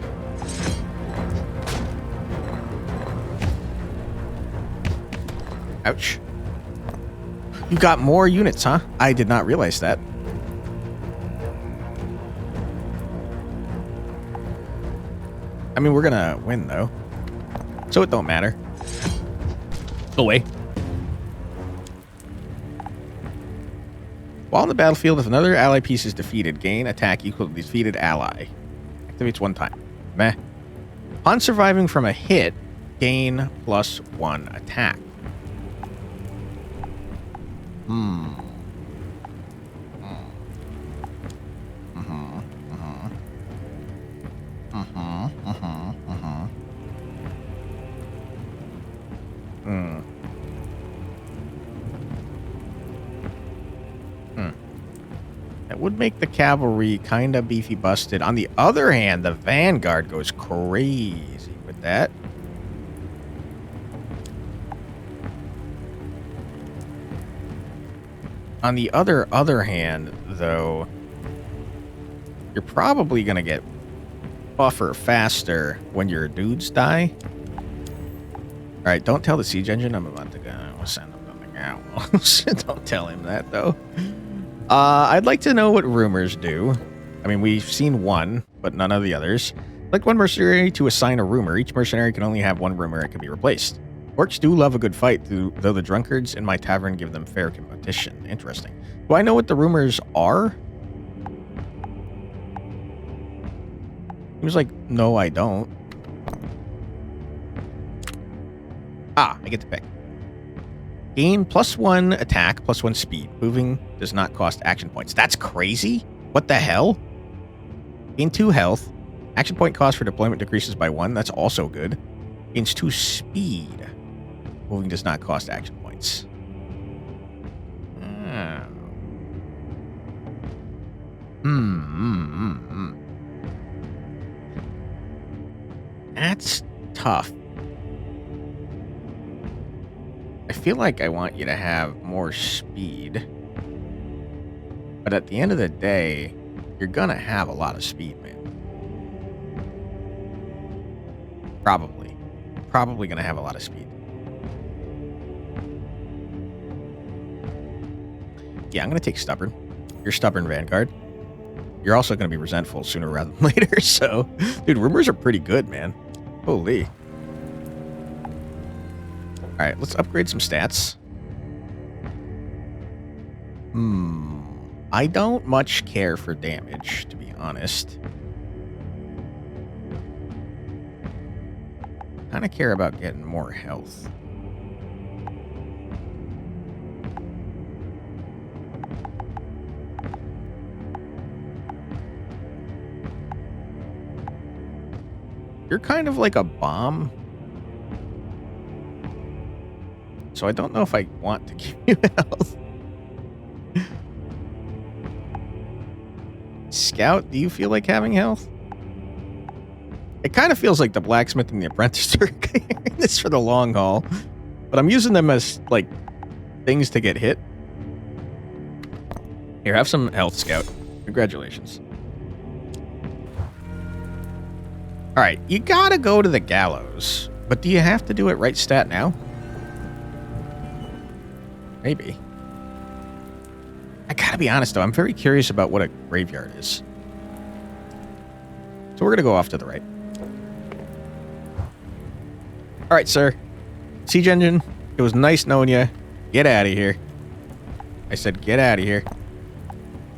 Ouch. You got more units, huh? I did not realize that. I mean, we're gonna win, though. So it don't matter. Go away. While on the battlefield, if another ally piece is defeated, gain attack equal to the defeated ally. Activates one time. Meh. Upon surviving from a hit, gain +1 attack. That would make the cavalry kind of beefy busted. On the other hand, the vanguard goes crazy with that. On the other hand, though, you're probably going to get buffer faster when your dudes die. All right, don't tell the siege engine I'm about to go send him something out. Don't tell him that, though. I'd like to know what rumors do. I mean, we've seen one, but none of the others. Like one mercenary to assign a rumor. Each mercenary can only have one rumor that can be replaced. Orcs do love a good fight, though the drunkards in my tavern give them fair competition. Interesting. Do I know what the rumors are? He was like, no, I don't. Ah, I get to pick. Gain +1 attack, +1 speed. Moving does not cost action points. That's crazy. What the hell? Gain 2 health. Action point cost for deployment decreases by 1. That's also good. Gains 2 speed. Moving does not cost action points. That's tough. I feel like I want you to have more speed. But at the end of the day, you're gonna have a lot of speed, man. Probably gonna have a lot of speed. Yeah, I'm gonna take stubborn. You're stubborn, Vanguard. You're also gonna be resentful sooner rather than later, so... Dude, rumors are pretty good, man. Holy. Alright, let's upgrade some stats. I don't much care for damage, to be honest. Kind of care about getting more health. You're kind of like a bomb. So I don't know if I want to give you health. Scout, do you feel like having health? It kind of feels like the blacksmith and the apprentice are in this for the long haul. But I'm using them as, like, things to get hit. Here, have some health, Scout. Congratulations. Alright, you gotta go to the gallows. But do you have to do it right stat now? Maybe. I gotta be honest, though. I'm very curious about what a graveyard is. So we're gonna go off to the right. Alright, sir. Siege Engine, it was nice knowing you. Get out of here. I said get out of here.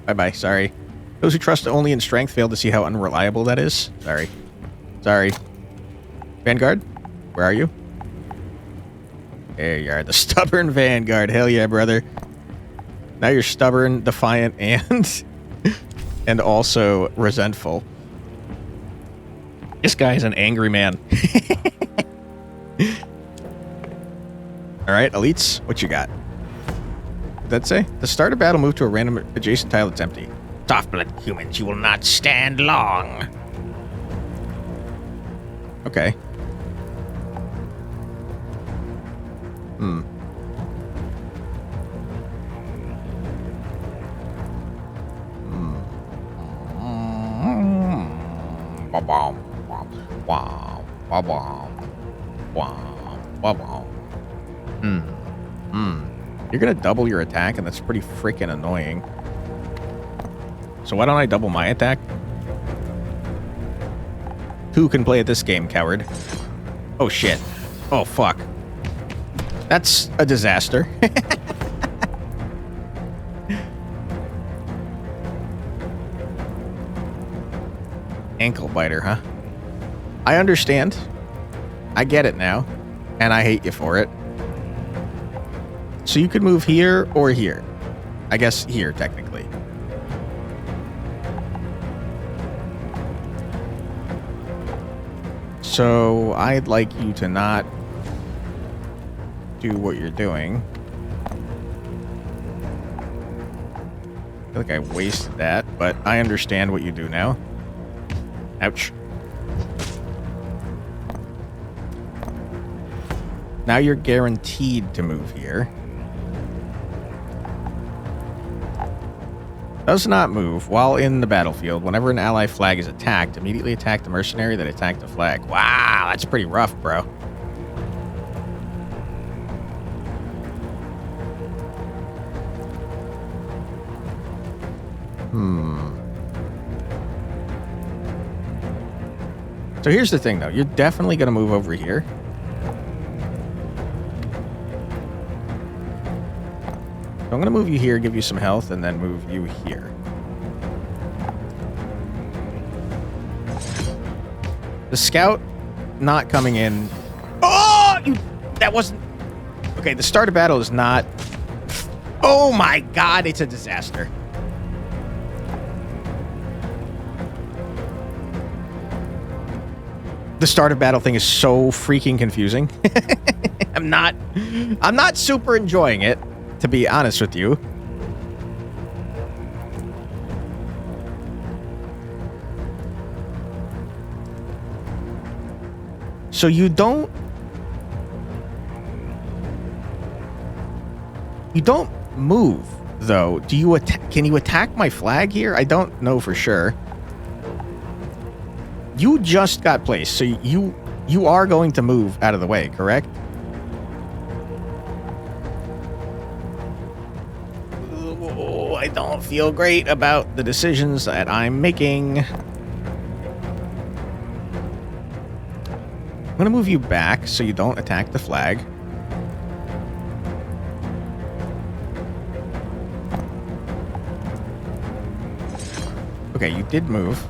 Bye-bye, sorry. Those who trust only in strength fail to see how unreliable that is. Sorry. Sorry. Vanguard, where are you? There you are, the stubborn Vanguard. Hell yeah, brother. Now you're stubborn, defiant, and also resentful. This guy's an angry man. Alright, elites, what you got? Did that say? The start of battle, move to a random adjacent tile that's empty. Soft-blooded humans, you will not stand long. Okay. Hmm. You're gonna double your attack, and that's pretty freaking annoying. So why don't I double my attack? Who can play at this game, coward? Oh shit. Oh fuck. That's a disaster. Ankle biter, huh? I understand. I get it now. And I hate you for it. So you could move here or here. I guess here, technically. So I'd like you to not do what you're doing. I feel like I wasted that, but I understand what you do now. Ouch. Now you're guaranteed to move here. Does not move while in the battlefield. Whenever an ally flag is attacked, immediately attack the mercenary that attacked the flag. Wow, that's pretty rough, bro. So here's the thing, though. You're definitely going to move over here. So I'm going to move you here, give you some health, and then move you here. The scout not coming in. Oh! That wasn't... Okay, the start of battle is not... Oh my god, it's a disaster. The start of battle thing is so freaking confusing. I'm not super enjoying it, to be honest with you. So you don't move, though. Do you can you attack my flag here? I don't know for sure. You just got placed, so you are going to move out of the way, correct? Oh, I don't feel great about the decisions that I'm making. I'm going to move you back so you don't attack the flag. Okay, you did move.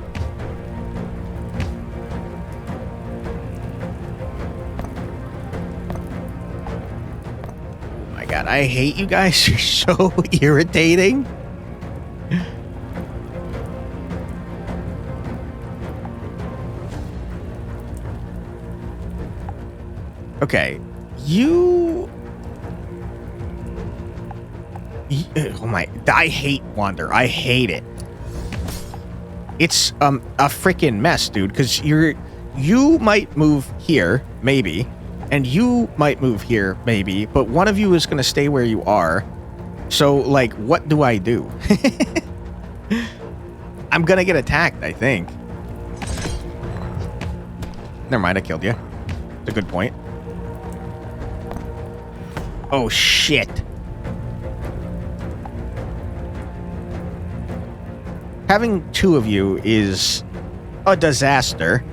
God, I hate you guys. You're so irritating. Okay, oh my, I hate Wander. I hate it. It's a freaking mess, dude, because you're you might move here, maybe, and you might move here, maybe, but one of you is going to stay where you are. So, like, what do I do? I'm going to get attacked, I think. Never mind, I killed you. It's a good point. Oh, shit. Having two of you is a disaster.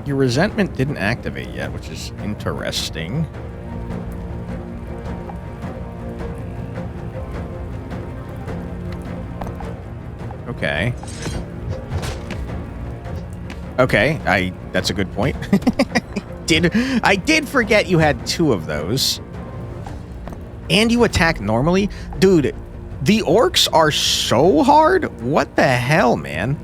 Your resentment didn't activate yet, which is interesting. Okay. Okay, that's a good point. I did forget you had two of those. And you attack normally? Dude, the orcs are so hard? What the hell, man?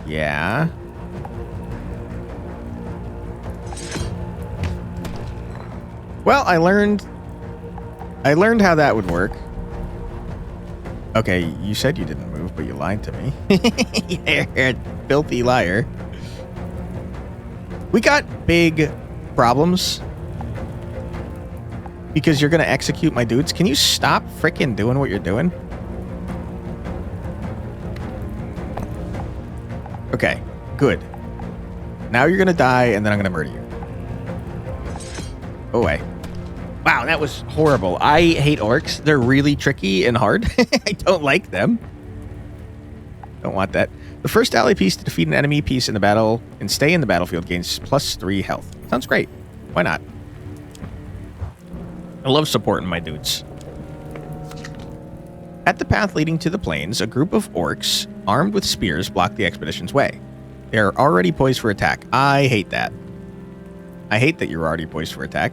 Yeah. Well, I learned how that would work. Okay, you said you didn't move, but you lied to me. You're a filthy liar. We got big problems because you're going to execute my dudes. Can you stop freaking doing what you're doing? Okay, good. Now you're going to die, and then I'm going to murder you. Go away. Wow, that was horrible. I hate orcs. They're really tricky and hard. I don't like them. Don't want that. The first ally piece to defeat an enemy piece in the battle and stay in the battlefield gains +3 health. Sounds great. Why not? I love supporting my dudes. At the path leading to the plains, a group of orcs armed with spears block the expedition's way. They are already poised for attack. I hate that. I hate that you're already poised for attack.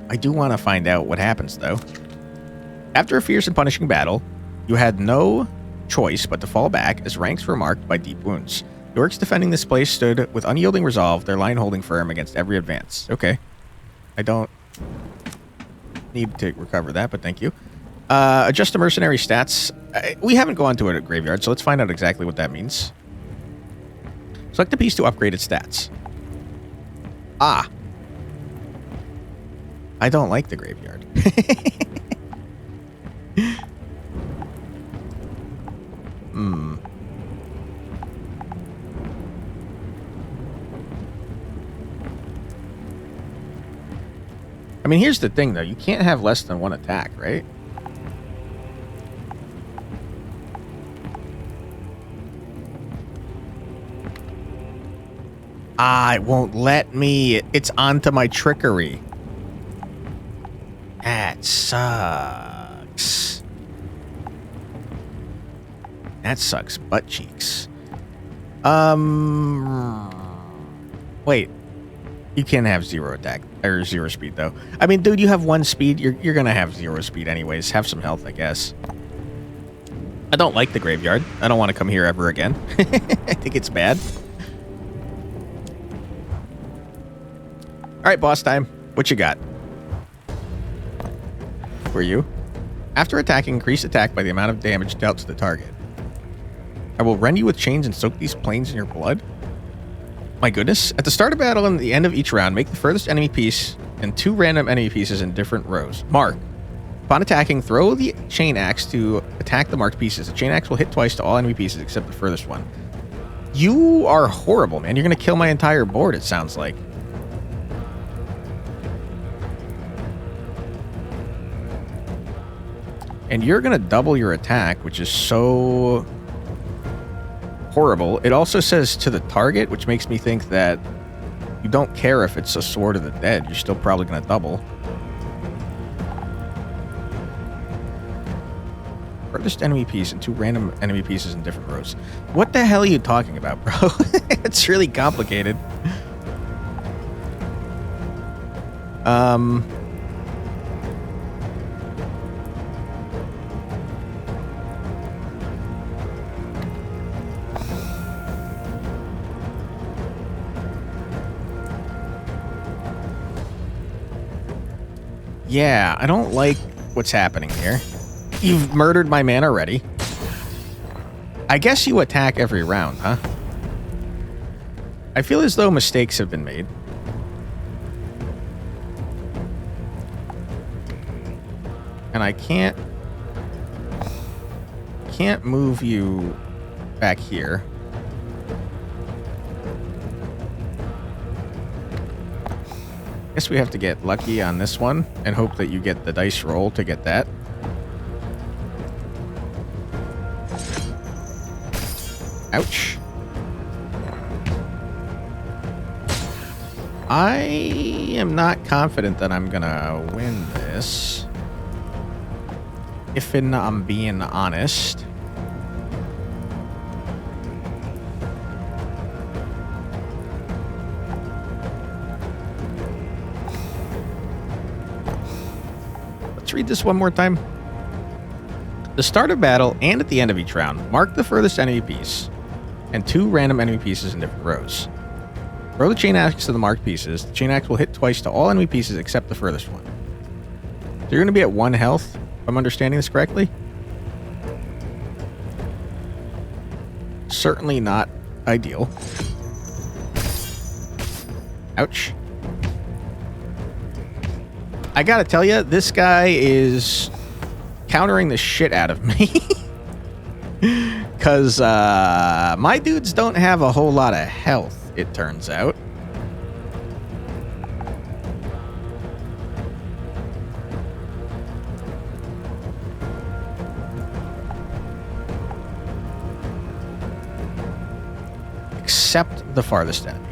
I do want to find out what happens, though. After a fierce and punishing battle, you had no choice but to fall back as ranks were marked by deep wounds. The orcs defending this place stood with unyielding resolve, their line holding firm against every advance. Okay. I don't need to recover that, but thank you. Adjust the mercenary stats. We haven't gone to a graveyard, so let's find out exactly what that means. Select a piece to upgrade its stats. Ah. I don't like the graveyard. I mean, here's the thing, though. You can't have less than one attack, right? Ah, it won't let me. It's onto my trickery. That sucks. That sucks butt cheeks. Wait. You can't have 0 attack or 0 speed, though. I mean, dude, you have 1 speed. You're gonna have 0 speed anyways. Have some health, I guess. I don't like the graveyard. I don't want to come here ever again. I think it's bad. All right, boss time. What you got? For you. After attacking, increase attack by the amount of damage dealt to the target. I will rend you with chains and soak these plains in your blood. My goodness. At the start of battle and the end of each round, make the furthest enemy piece and 2 random enemy pieces in different rows. Mark. Upon attacking, throw the chain axe to attack the marked pieces. The chain axe will hit twice to all enemy pieces except the furthest one. You are horrible, man. You're going to kill my entire board, it sounds like. And you're going to double your attack, which is so horrible. It also says to the target, which makes me think that you don't care if it's a Sword of the Dead. You're still probably going to double. Furthest enemy piece and 2 random enemy pieces in different rows. What the hell are you talking about, bro? It's really complicated. Yeah, I don't like what's happening here. You've murdered my man already. I guess you attack every round, huh? I feel as though mistakes have been made. And I can't move you back here. Guess we have to get lucky on this one and hope that you get the dice roll to get that. Ouch. I am not confident that I'm gonna win this. If I'm being honest. Let's read this one more time. The start of battle and at the end of each round, mark the furthest enemy piece and 2 random enemy pieces in different rows. Throw the chain axe to the marked pieces. The chain axe will hit twice to all enemy pieces except the furthest one. So you're going to be at 1 health, if I'm understanding this correctly. Certainly not ideal. Ouch. I gotta tell you, this guy is countering the shit out of me. Because my dudes don't have a whole lot of health, it turns out. Except the farthest enemy.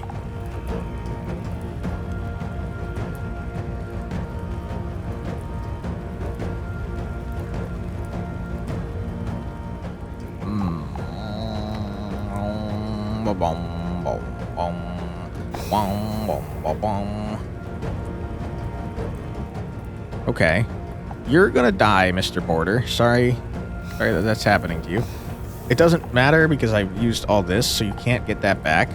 Okay. You're gonna die, Mr. Border. Sorry that that's happening to you. It doesn't matter because I've used all this, so you can't get that back.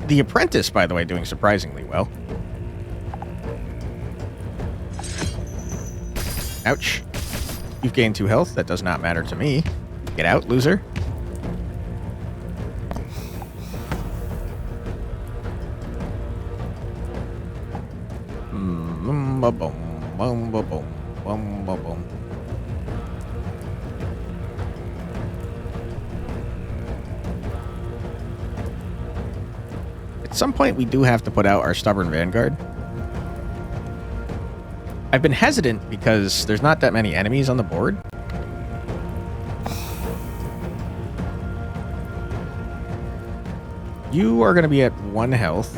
The Apprentice, by the way, doing surprisingly well. Ouch. You've gained 2 health. That does not matter to me. Get out, loser. At some point, we do have to put out our Stubborn Vanguard. I've been hesitant because there's not that many enemies on the board. You are going to be at 1 health.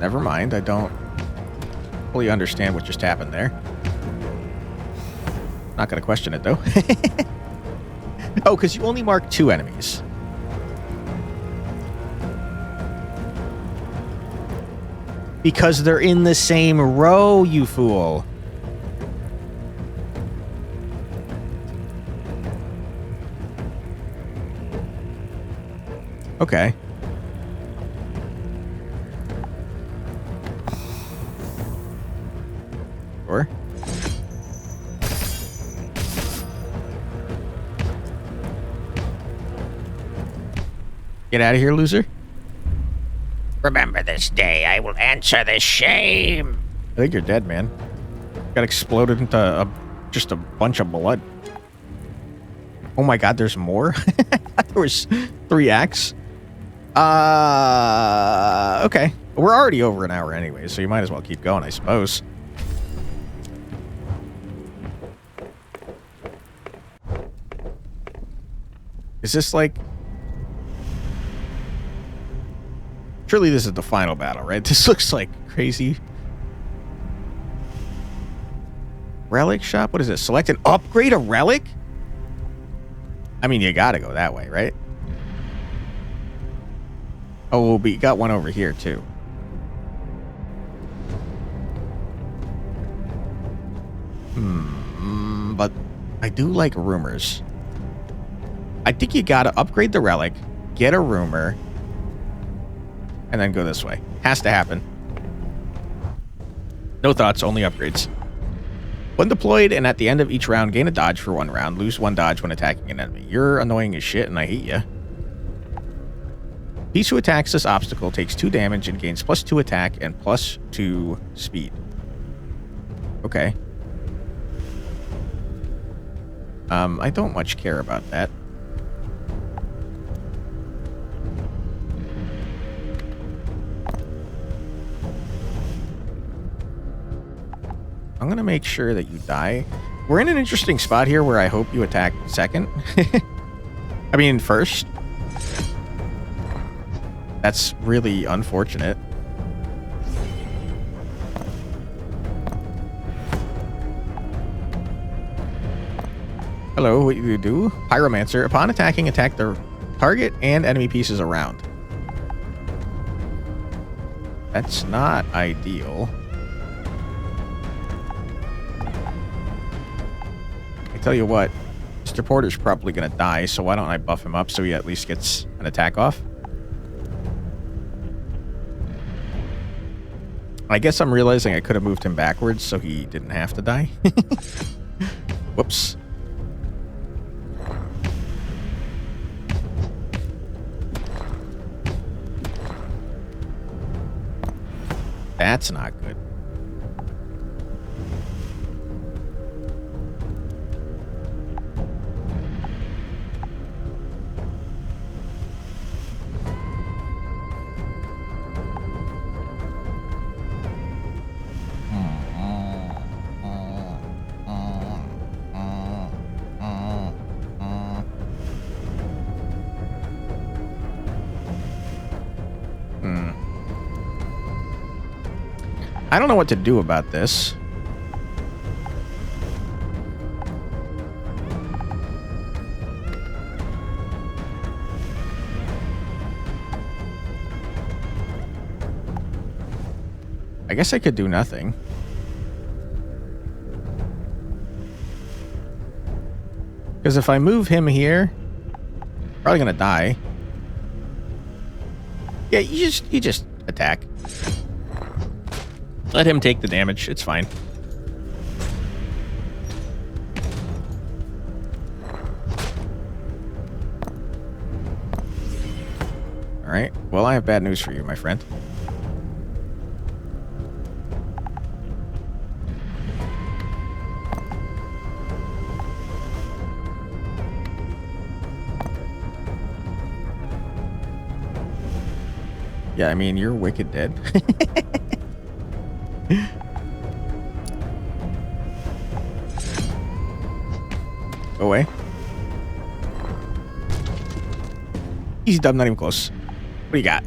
Never mind, I don't fully understand what just happened there. Not going to question it, though. Oh, because you only mark 2 enemies. Because they're in the same row, you fool. Okay. Sure. Get out of here, loser. Remember this day, I will answer this shame. I think you're dead, man. Got exploded into just a bunch of blood. Oh my god, there's more? I thought there was 3 acts. Okay. We're already over an hour anyway, so you might as well keep going, I suppose. Is this like... Surely this is the final battle, right? This looks like crazy. Relic shop? What is this? Select and upgrade a relic? I mean, you gotta go that way, right? Oh, but you got one over here, too. But I do like rumors. I think you gotta upgrade the relic, get a rumor, and then go this way. Has to happen. No thoughts, only upgrades. When deployed and at the end of each round, gain a dodge for 1 round. Lose 1 dodge when attacking an enemy. You're annoying as shit, and I hate you. Piece who attacks this obstacle takes 2 damage and gains +2 attack and +2 speed. Okay. I don't much care about that. I'm going to make sure that you die. We're in an interesting spot here where I hope you attack second. I mean, first. That's really unfortunate. Hello, what do you do? Pyromancer. Upon attacking, attack the target and enemy pieces around. That's not ideal. I tell you what, Mr. Porter's probably going to die, so why don't I buff him up so he at least gets an attack off? I guess I'm realizing I could have moved him backwards so he didn't have to die. Whoops. That's not good. I don't know what to do about this. I guess I could do nothing. Because if I move him here, probably gonna die. Yeah, you just attack. Let him take the damage. It's fine. Alright. Well, I have bad news for you, my friend. Yeah, I mean, you're wicked dead. Go away. He's dumb, not even close. What do you got?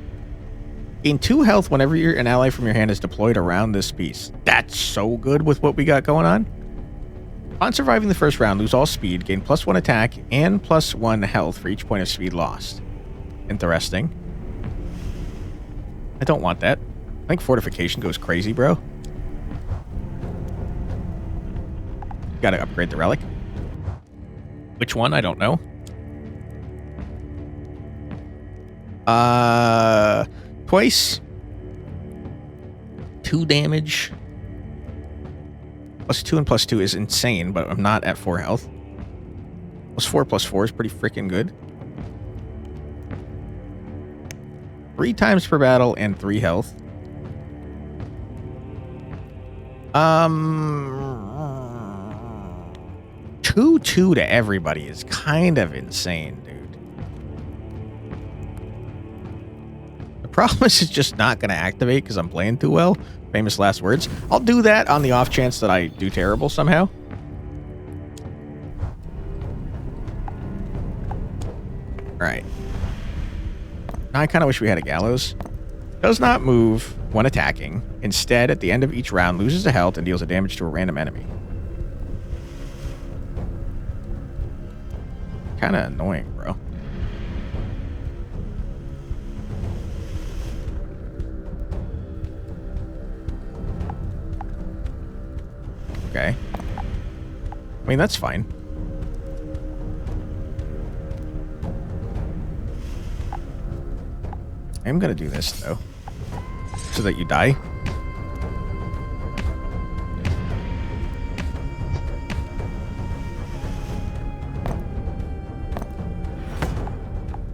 Gain 2 health whenever an ally from your hand is deployed around this piece. That's so good with what we got going on. Upon surviving the first round, lose all speed, gain +1 attack, and +1 health for each point of speed lost. Interesting. I don't want that. I think fortification goes crazy, bro. Gotta upgrade the relic. Which one? I don't know. Twice. 2 damage. +2 and +2 is insane, but I'm not at 4 health. +4 is pretty freaking good. 3 times per battle and 3 health. 2/2 to everybody is kind of insane, dude. The problem is it's just not going to activate because I'm playing too well. Famous last words. I'll do that on the off chance that I do terrible somehow. Alright. Now I kind of wish we had a gallows. Does not move when attacking. Instead, at the end of each round, loses a health and deals a damage to a random enemy. kind of annoying, bro. Okay. I mean, that's fine. I'm gonna do this, though. So that you die.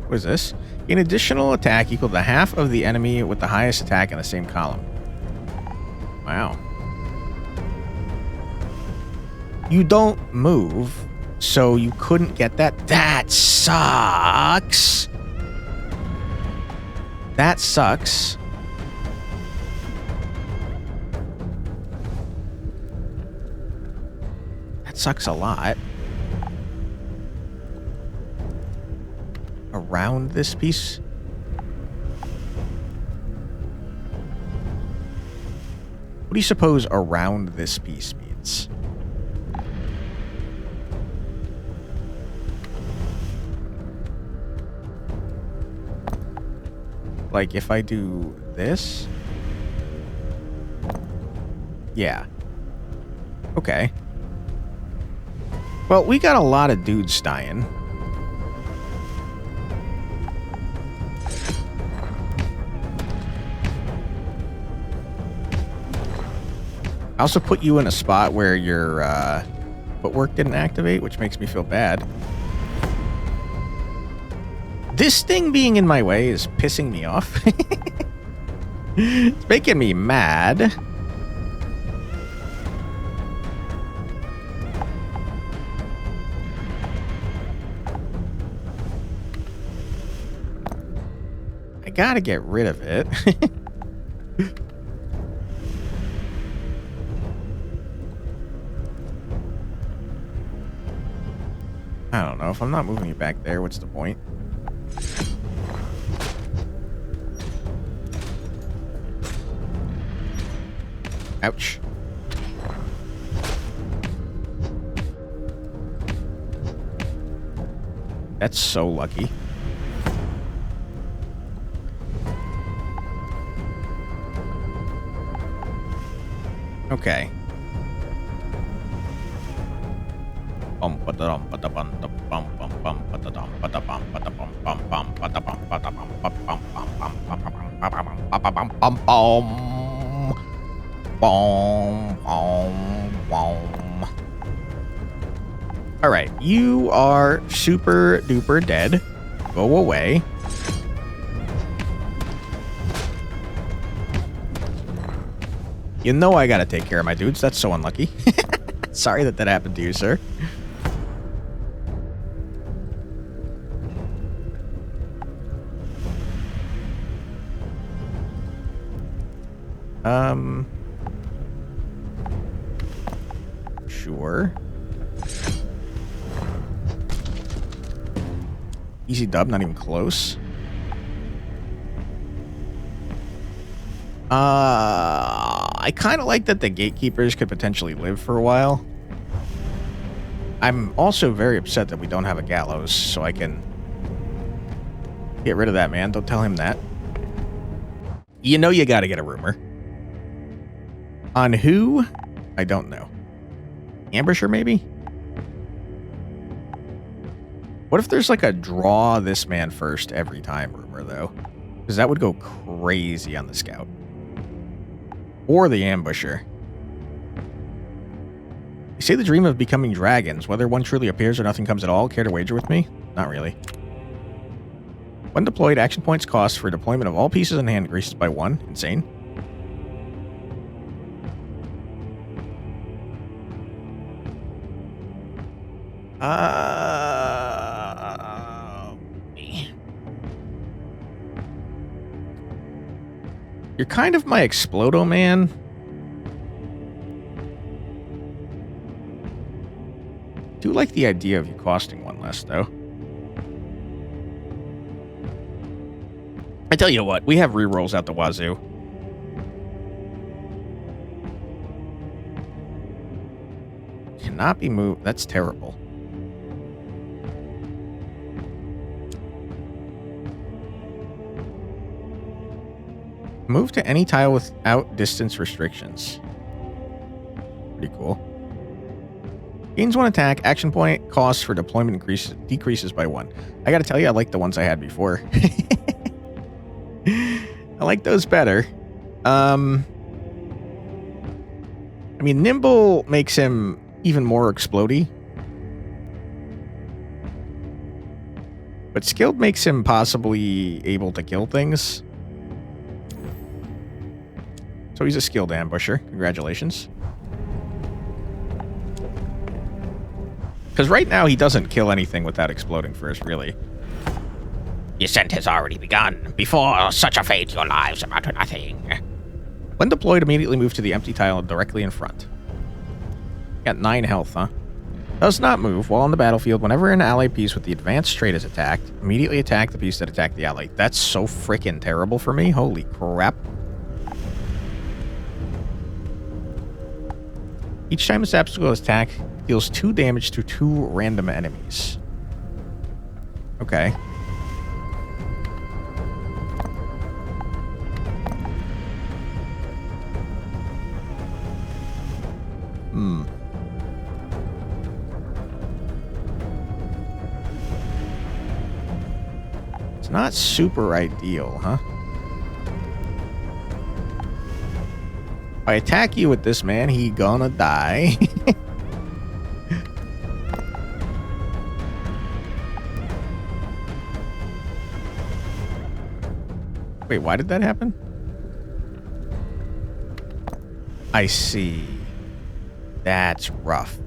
What is this? An additional attack equal to half of the enemy with the highest attack in the same column. Wow. You don't move, so you couldn't get that. That sucks. That sucks. That sucks a lot. Around this piece? What do you suppose around this piece means? Like, if I do this? Yeah. Okay. Well, we got a lot of dudes dying. I also put you in a spot where your footwork didn't activate, which makes me feel bad. This thing being in my way is pissing me off. It's making me mad. I gotta get rid of it. I don't know. If I'm not moving it back there, what's the point? Ouch. That's so lucky. Okay. Alright, you are super duper dead. Go away. You know I gotta take care of my dudes. That's so unlucky. Sorry that happened to you, sir. Sure. Easy dub, not even close. I kind of like that the gatekeepers could potentially live for a while. I'm also very upset that we don't have a gallows, so I can get rid of that man. Don't tell him that. You know you gotta get a rumor. On who? I don't know. Ambusher, maybe? What if there's like a draw this man first every time rumor, though? Because that would go crazy on the scout. Or the ambusher. You say the dream of becoming dragons. Whether one truly appears or nothing comes at all. Care to wager with me? Not really. When deployed, action points cost for deployment of all pieces in hand increases by 1. Insane. You're kind of my Explodo man. Do like the idea of you costing 1 less, though. I tell you what, we have rerolls out the wazoo. Cannot be moved. That's terrible. Move to any tile without distance restrictions. Pretty cool. Gains 1 attack. Action point. Cost for deployment decreases by 1. I gotta tell you, I like the ones I had before. I like those better. I mean, Nimble makes him even more explodey. But Skilled makes him possibly able to kill things. So he's a skilled ambusher. Congratulations. Because right now he doesn't kill anything without exploding first, really. Your scent has already begun. Before such a fate, your lives amount to nothing. When deployed, immediately move to the empty tile directly in front. Got 9 health, huh? Does not move while on the battlefield. Whenever an ally piece with the advanced trait is attacked, immediately attack the piece that attacked the ally. That's so freaking terrible for me. Holy crap. Each time this obstacle is attacked, deals 2 damage to 2 random enemies. Okay. It's not super ideal, huh? If I attack you with this man, he gonna die. Wait, why did that happen? I see. That's rough.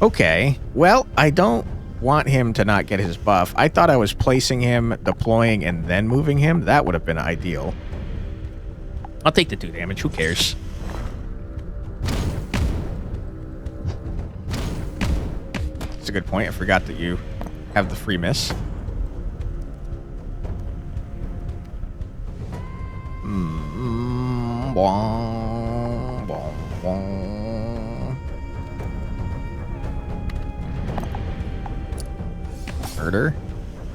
Okay. Well, I don't want him to not get his buff. I thought I was placing him, deploying, and then moving him. That would have been ideal. I'll take the 2 damage. Who cares? That's a good point. I forgot that you have the free miss. Murder.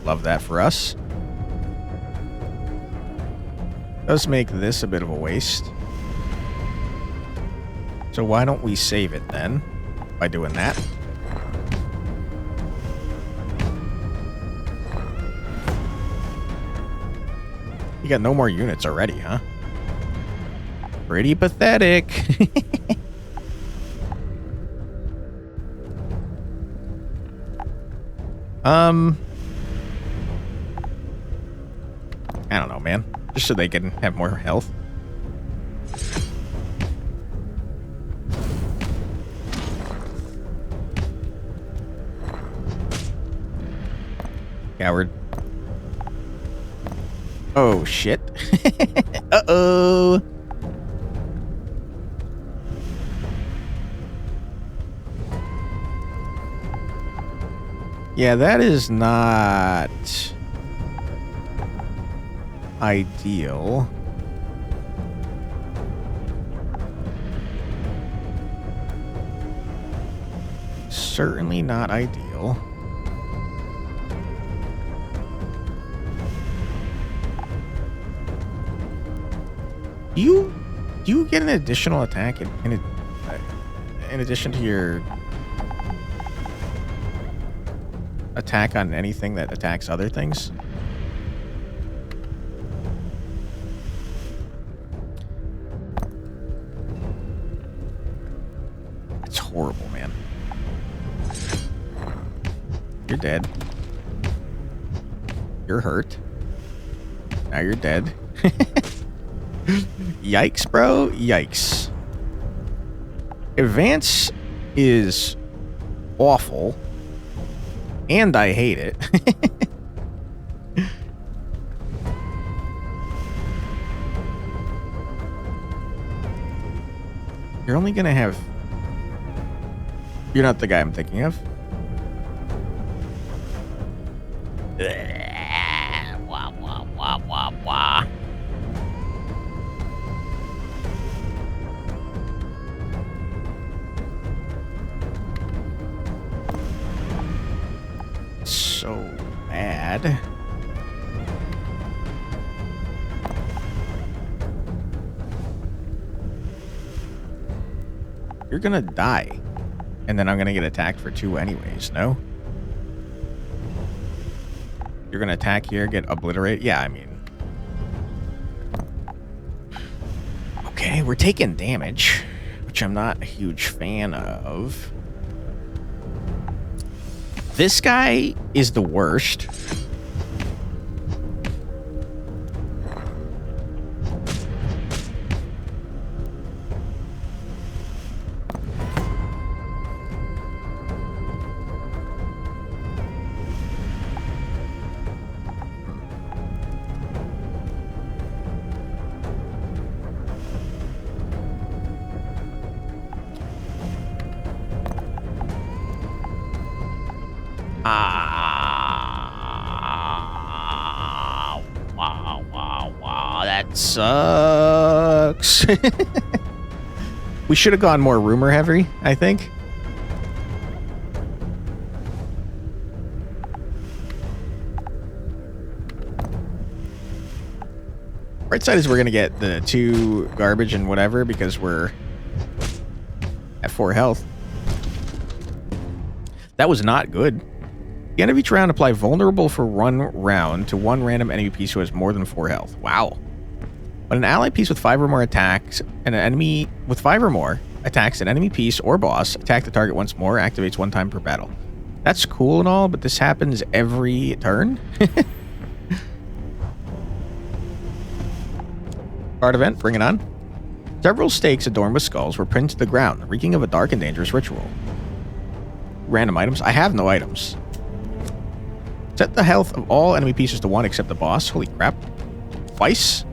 Love that for us. Does make this a bit of a waste. So why don't we save it then by doing that? You got no more units already, huh? Pretty pathetic. I don't know, man. Just so they can have more health. Coward. Oh, shit. Uh-oh. Yeah, that is not ideal. Certainly not ideal. Do you get an additional attack in addition to your attack on anything that attacks other things? It's horrible, man. You're dead. You're hurt. Now you're dead. Yikes, bro. Yikes. Advance is awful. And I hate it. You're only gonna have... You're not the guy I'm thinking of. Wah, wah, wah, wah, wah. So bad. You're gonna die. And then I'm gonna get attacked for 2 anyways, no? You're gonna attack here, get obliterated? Yeah, I mean... Okay, we're taking damage, which I'm not a huge fan of. This guy is the worst. Wow, that sucks. We should have gone more rumor heavy, I think. Right side is we're going to get the 2 garbage and whatever because we're at 4 health. That was not good. The end of each round, apply vulnerable for 1 round to 1 random enemy piece who has more than 4 health. Wow. When an ally piece with 5 or more attacks an enemy with 5 or more attacks an enemy piece or boss, attack the target once more, activates 1 time per battle. That's cool and all, but this happens every turn. Card event, bring it on. Several stakes adorned with skulls were pinned to the ground, reeking of a dark and dangerous ritual. Random items. I have no items. Set the health of all enemy pieces to 1 except the boss. Holy crap. Twice.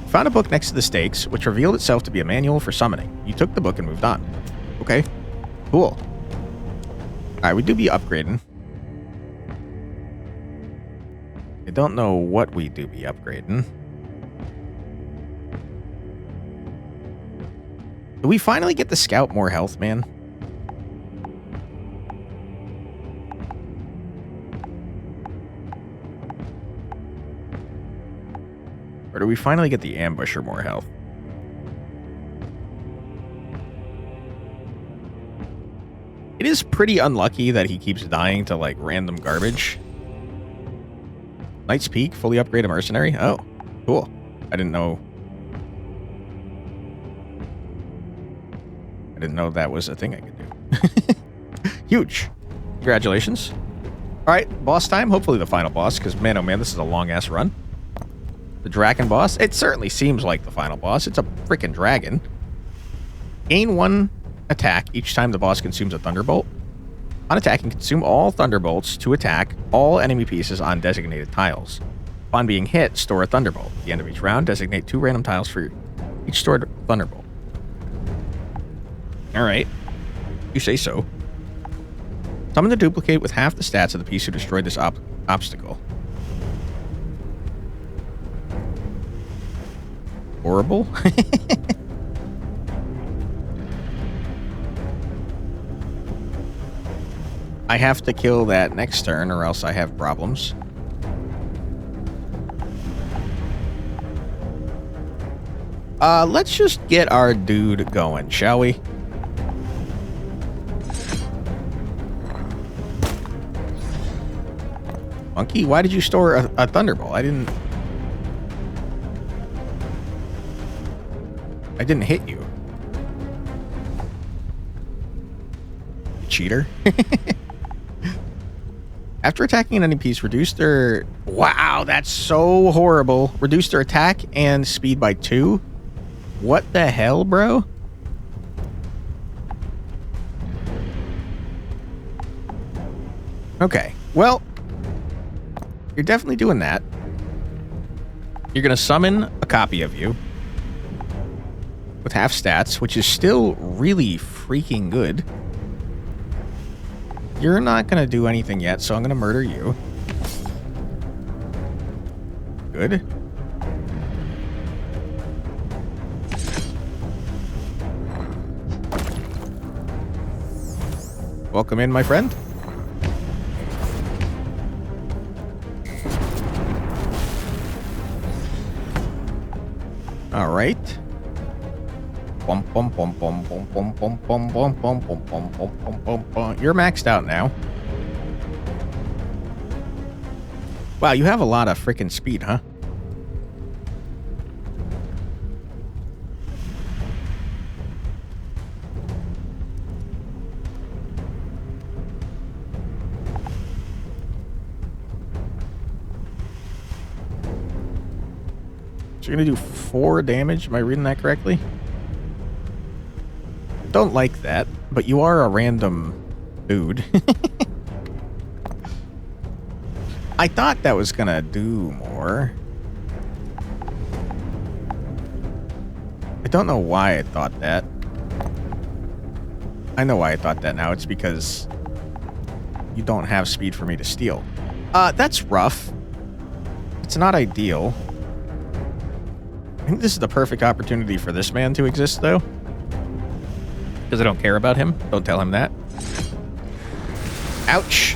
Found a book next to the stakes, which revealed itself to be a manual for summoning. You took the book and moved on. Okay. Cool. Alright, we do be upgrading. I don't know what we do be upgrading. Do we finally get the scout more health, man? Or do we finally get the ambusher more health? It is pretty unlucky that he keeps dying to, like, random garbage. Knight's Peak, fully upgraded mercenary? Oh, cool. I didn't know. I didn't know that was a thing I could do. Huge. Congratulations. Alright, boss time. Hopefully the final boss, because man, oh man, this is a long-ass run. The dragon boss. It certainly seems like the final boss. It's a freaking dragon. Gain 1 attack each time the boss consumes a thunderbolt. On attacking, consume all thunderbolts to attack all enemy pieces on designated tiles. Upon being hit, store a thunderbolt. At the end of each round, designate 2 random tiles for each stored thunderbolt. Alright. You say so. Summon the duplicate with half the stats of the piece who destroyed this obstacle. Horrible. I have to kill that next turn or else I have problems. Let's just get our dude going, shall we? Monkey, why did you store a thunderbolt? I didn't hit you. Cheater. After attacking an enemy piece, reduce their... Wow, that's so horrible. Reduce their attack and speed by 2? What the hell, bro? Okay, well... You're definitely doing that. You're going to summon a copy of you with half stats, which is still really freaking good. You're not going to do anything yet, so I'm going to murder you. Good. Welcome in, my friend. All right. You're maxed out now. Wow, you have a lot of freaking speed, huh? So you're gonna do 4 damage? Am I reading that correctly? Don't like that, but you are a random dude. I thought that was gonna do more. I don't know why I thought that. I know why I thought that now. It's because you don't have speed for me to steal. That's rough. It's not ideal. I think this is the perfect opportunity for this man to exist, though. Because I don't care about him. Don't tell him that. Ouch.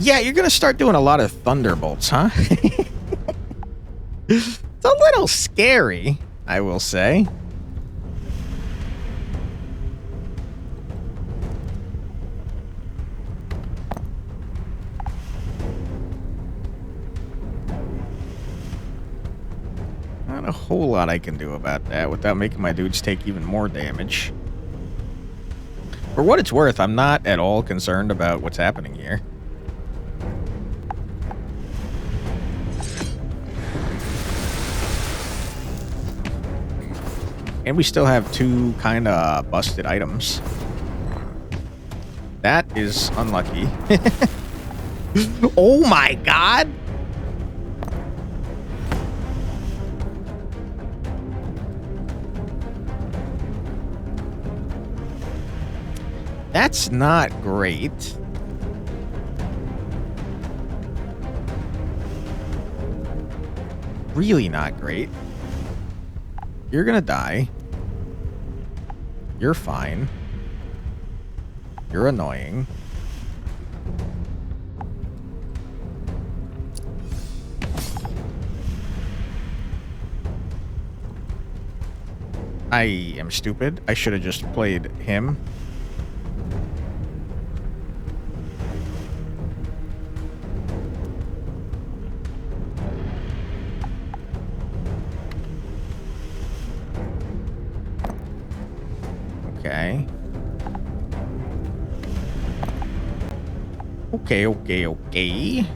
Yeah, you're gonna start doing a lot of thunderbolts, huh? It's a little scary, I will say. Not a whole lot I can do about that without making my dudes take even more damage. For what it's worth, I'm not at all concerned about what's happening here. And we still have 2 kind of busted items. That is unlucky. Oh my god! That's not great. Really not great. You're gonna die. You're fine. You're annoying. I am stupid. I should have just played him. Okay. Okay.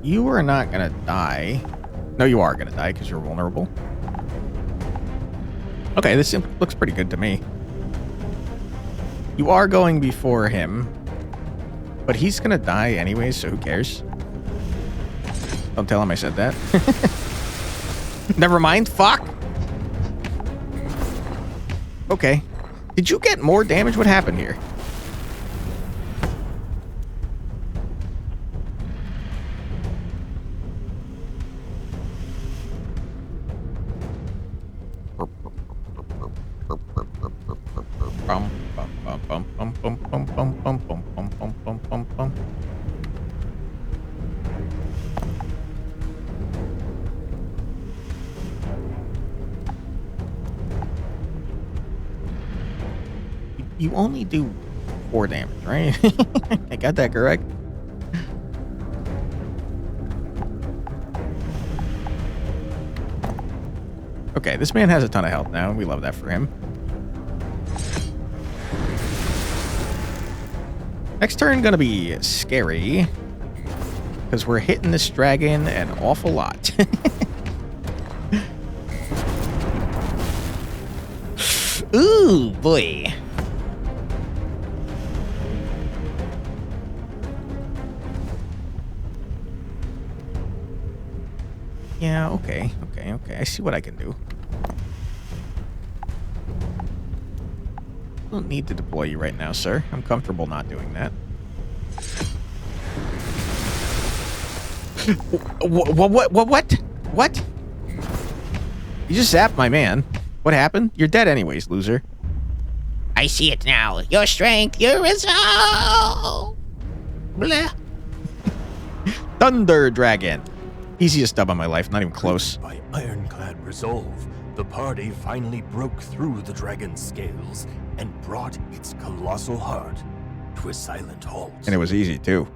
You are not gonna die. No, you are gonna die because you're vulnerable. Okay, this looks pretty good to me. You are going before him, but he's gonna die anyways, so who cares? Don't tell him I said that. Never mind, fuck! Okay. Did you get more damage? What happened here? You only do 4 damage, right? I got that correct? Okay, this man has a ton of health now, and we love that for him. Next turn gonna be scary, because we're hitting this dragon an awful lot. Ooh, boy. Yeah, okay. I see what I can do. Don't need to deploy you right now, sir. I'm comfortable not doing that. What? You just zapped my man. What happened? You're dead anyways, loser. I see it now. Your strength, your resolve. Blah. Thunder Dragon. Easiest dub on my life, not even close. By ironclad resolve, the party finally broke through the dragon's scales and brought its colossal heart to a silent halt. And it was easy, too.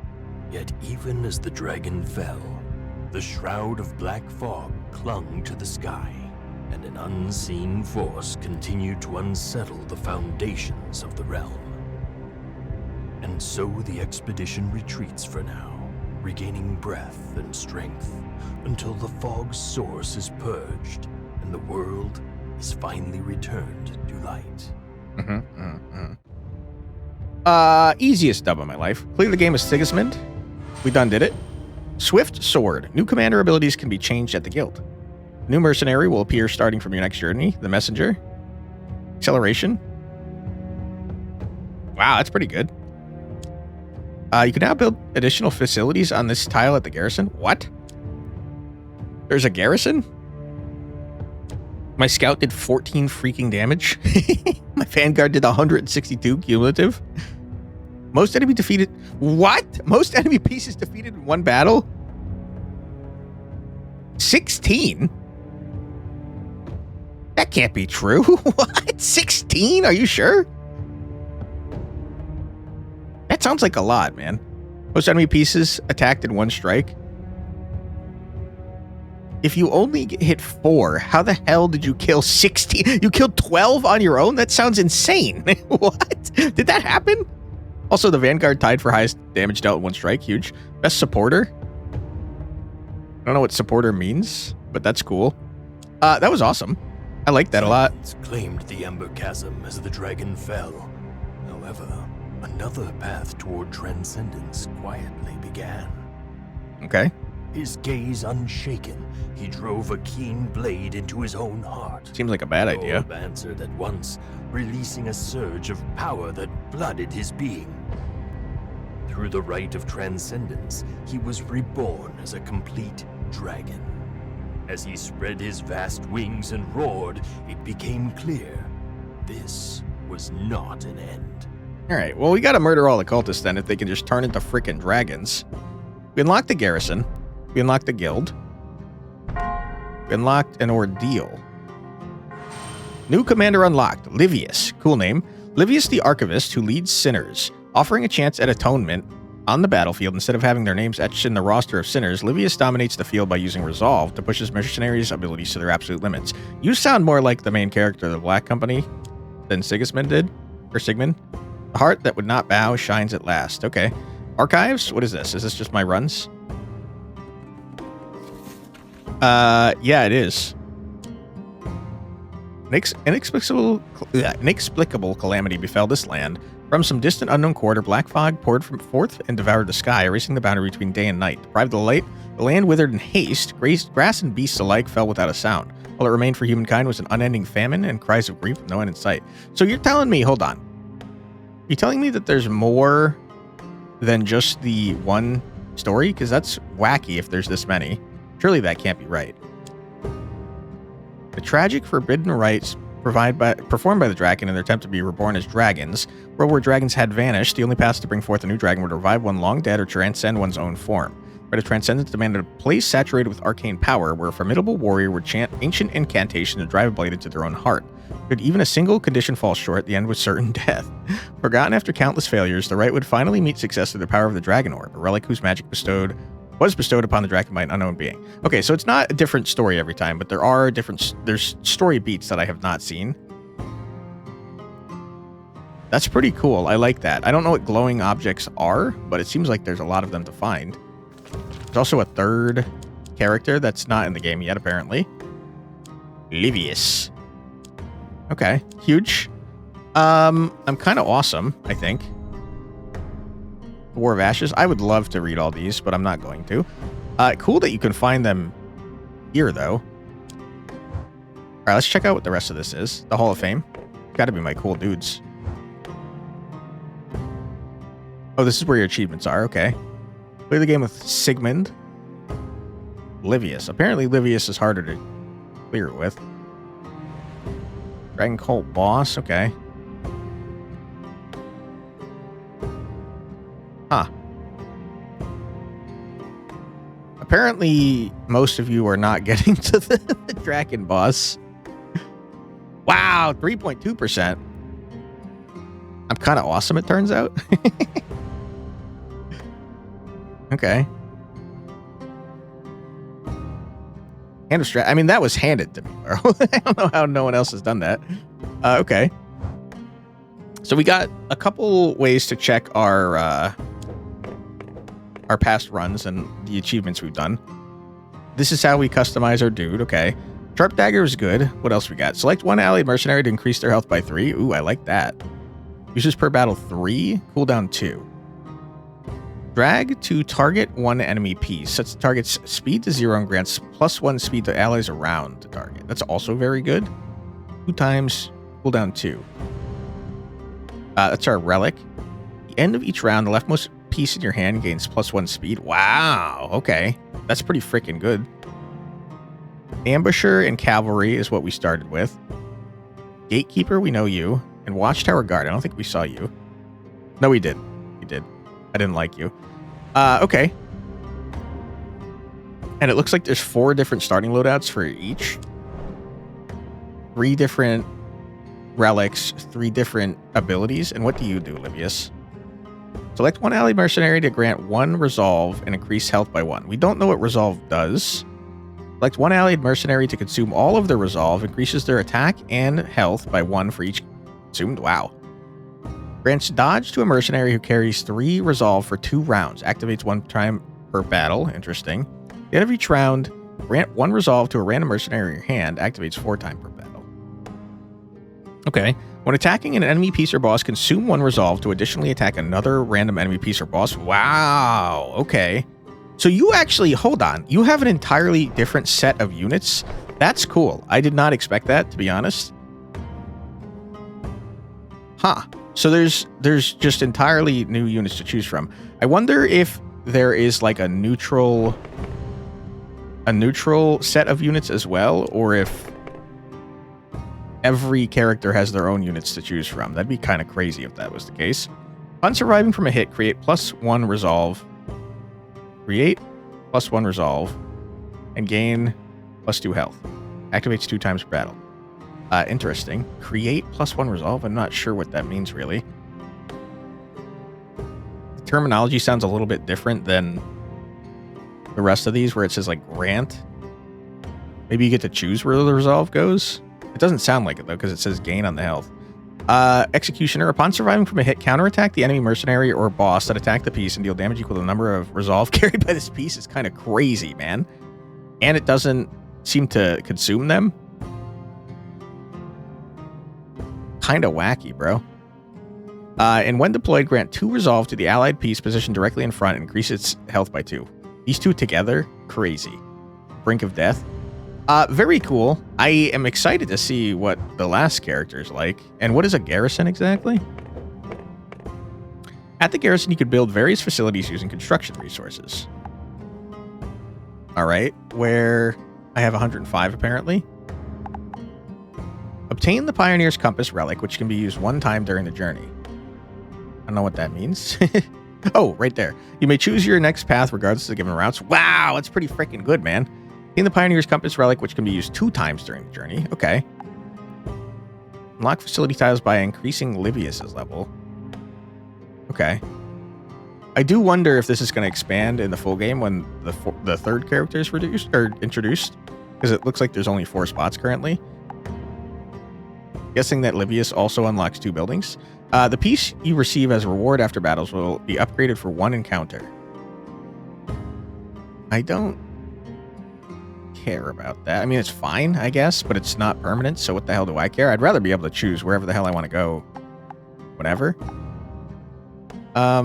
Yet even as the dragon fell, the shroud of black fog clung to the sky, and an unseen force continued to unsettle the foundations of the realm. And so the expedition retreats for now, regaining breath and strength, until the fog's source is purged and the world is finally returned to light. Easiest dub of my life. Clear the game with Sigismund. We done did it. Swift Sword. New commander abilities can be changed at the guild. New mercenary will appear starting from your next journey. The messenger. Acceleration. Wow, that's pretty good. You can now build additional facilities on this tile at the garrison. What? There's a garrison? My scout did 14 freaking damage. My vanguard did 162 cumulative. Most enemy defeated. What? Most enemy pieces defeated in one battle? 16? That can't be true. What? 16? Are you sure? That sounds like a lot, man. Most enemy pieces attacked in one strike. If you only hit 4, how the hell did you kill 16? You killed 12 on your own? That sounds insane. What? Did that happen? Also, the Vanguard tied for highest damage dealt in one strike. Huge. Best supporter. I don't know what supporter means, but that's cool. That was awesome. I like that a lot. Claimed the Ember Chasm as the dragon fell. However, another path toward transcendence quietly began. Okay. His gaze unshaken, he drove a keen blade into his own heart. Seems like a bad idea. Orb answered at once, releasing a surge of power that flooded his being. Through the rite of transcendence, he was reborn as a complete dragon. As he spread his vast wings and roared, it became clear this was not an end. Alright, well, we gotta murder all the cultists then if they can just turn into frickin' dragons. We unlocked the garrison. We unlocked the guild. We unlocked an ordeal. New commander unlocked, Livius. Cool name. Livius the Archivist, who leads sinners. Offering a chance at atonement on the battlefield instead of having their names etched in the roster of sinners, Livius dominates the field by using Resolve to push his mercenaries' abilities to their absolute limits. You sound more like the main character of the Black Company than Sigismund did. Or Sigmund. The heart that would not bow shines at last. Okay. Archives? What is this? Is this just my runs? Yeah, it is. Inexplicable calamity befell this land. From some distant unknown quarter, black fog poured from forth and devoured the sky, erasing the boundary between day and night. Deprived of the light, the land withered in haste. Grass and beasts alike fell without a sound. All that remained for humankind was an unending famine and cries of grief with no end in sight. So you're telling me, hold on. You're telling me that there's more than just the one story? Because that's wacky if there's this many. Surely that can't be right. The tragic forbidden rites performed by the dragon in their attempt to be reborn as dragons, where dragons had vanished, the only path to bring forth a new dragon would revive one long dead or transcend one's own form. Rite of Transcendence demanded a place saturated with arcane power, where a formidable warrior would chant ancient incantation to drive a blade into their own heart. Could even a single condition fall short, the end was certain death. Forgotten after countless failures, the rite would finally meet success through the power of the Dragon Orb, a relic whose magic was bestowed upon the dragon by an unknown being. Okay, so it's not a different story every time, but there's story beats that I have not seen. That's pretty cool. I like that. I don't know what glowing objects are, but it seems like there's a lot of them to find. There's also a third character that's not in the game yet, apparently. Livius. Okay, huge. I'm kind of awesome, I think. War of Ashes. I would love to read all these, but I'm not going to. Cool that you can find them here, though. All right, let's check out what the rest of this is. The Hall of Fame. Got to be my cool dudes. Oh, this is where your achievements are. Okay. Play the game with Sigmund. Livius. Apparently, Livius is harder to clear it with. Dragon Cult Boss. Okay. Huh. Apparently, most of you are not getting to the Draken boss. Wow, 3.2%. I'm kind of awesome, it turns out. Okay. Hand of strat. I mean, that was handed to me, bro. I don't know how no one else has done that. Okay. So we got a couple ways to check our past runs and the achievements we've done. This is how we customize our dude. Okay. Sharp dagger is good. What else we got? Select one allied mercenary to increase their health by 3. Ooh, I like that. Uses per battle 3. Cooldown 2. Drag to target one enemy piece. Sets the target's speed to 0 and grants +1 speed to allies around the target. That's also very good. 2 times cooldown 2. That's our relic. At the end of each round, the leftmost piece in your hand gains +1 speed. Wow. Okay. That's pretty freaking good. Ambusher and cavalry is what we started with. Gatekeeper, we know you. And Watchtower Guard. I don't think we saw you. No, we did. We did. I didn't like you. Okay. And it looks like there's 4 different starting loadouts for each. 3 different relics, 3 different abilities. And what do you do, Livius? Select one allied mercenary to grant 1 resolve and increase health by 1. We don't know what resolve does. Select one allied mercenary to consume all of their resolve, increases their attack and health by 1 for each consumed. Wow. Grants dodge to a mercenary who carries 3 resolve for 2 rounds. Activates 1 time per battle. Interesting. At the end of each round, grant 1 resolve to a random mercenary in your hand. Activates 4 times per battle. Okay. When attacking an enemy piece or boss, consume 1 resolve to additionally attack another random enemy piece or boss. Wow. Okay. So you actually, hold on. You have an entirely different set of units. That's cool. I did not expect that, to be honest. Huh. So there's just entirely new units to choose from. I wonder if there is like a neutral set of units as well, or if every character has their own units to choose from. That'd be kind of crazy if that was the case. On surviving from a hit, create +1 resolve. Create +1 resolve and gain +2 health. Activates 2 times per battle. Interesting. Create +1 resolve. I'm not sure what that means, really. The terminology sounds a little bit different than the rest of these, where it says, like, grant. Maybe you get to choose where the resolve goes. It doesn't sound like it, though, because it says gain on the health. Executioner. Upon surviving from a hit, counterattack the enemy mercenary or boss that attacked the piece and deal damage equal to the number of resolve carried by this piece. Is kind of crazy, man. And it doesn't seem to consume them. Kind of wacky, bro. And when deployed, grant 2 resolve to the allied piece positioned directly in front and increase its health by 2. These 2 together, crazy. Brink of death. Very cool. I am excited to see what the last character is like. And what is a garrison exactly? At the garrison, you could build various facilities using construction resources. All right, where I have 105 apparently. Obtain the Pioneer's Compass relic, which can be used 1 time during the journey. I don't know what that means. Oh, right there. You may choose your next path regardless of the given routes. Wow, that's pretty freaking good, man. Obtain the Pioneer's Compass relic, which can be used 2 times during the journey. Okay. Unlock facility tiles by increasing Livius's level. Okay. I do wonder if this is going to expand in the full game when the third character is introduced, because it looks like there's only 4 spots currently. Guessing that Livius also unlocks 2 buildings. The piece you receive as a reward after battles will be upgraded for 1 encounter. I don't care about that. I mean, it's fine, I guess, but it's not permanent, so what the hell do I care? I'd rather be able to choose wherever the hell I want to go. Whatever. I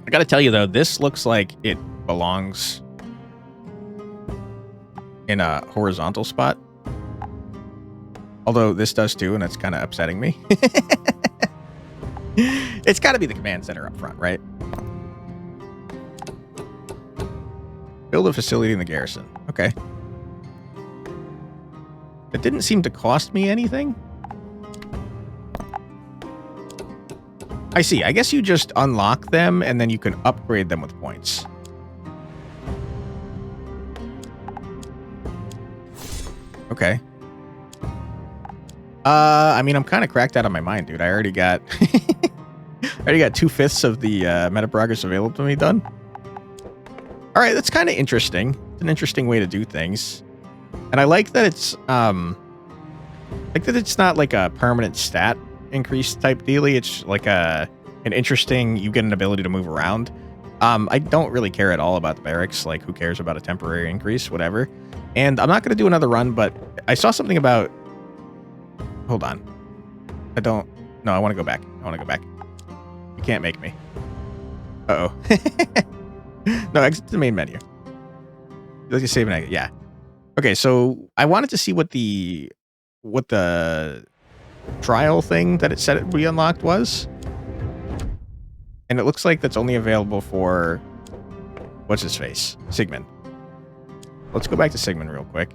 gotta tell you, though, this looks like it belongs in a horizontal spot. Although this does too, and that's kind of upsetting me. It's got to be the command center up front, right? Build a facility in the garrison. Okay. It didn't seem to cost me anything. I see. I guess you just unlock them and then you can upgrade them with points. Okay. I mean, I'm kind of cracked out of my mind, dude. I already got 2/5 of the meta progress available to me done. All right, that's kind of interesting. It's an interesting way to do things. And I like that it's not like a permanent stat increase type dealy. It's like an interesting, you get an ability to move around. I don't really care at all about the barracks. Like, who cares about a temporary increase, whatever. And I'm not going to do another run, but I saw something about... Hold on. No, I want to go back. You can't make me. Uh-oh. No, exit the main menu. Let's just save and exit. Yeah. Okay, so I wanted to see what the trial thing that it said it we unlocked was. And it looks like that's only available for... What's his face? Sigmund. Let's go back to Sigmund real quick.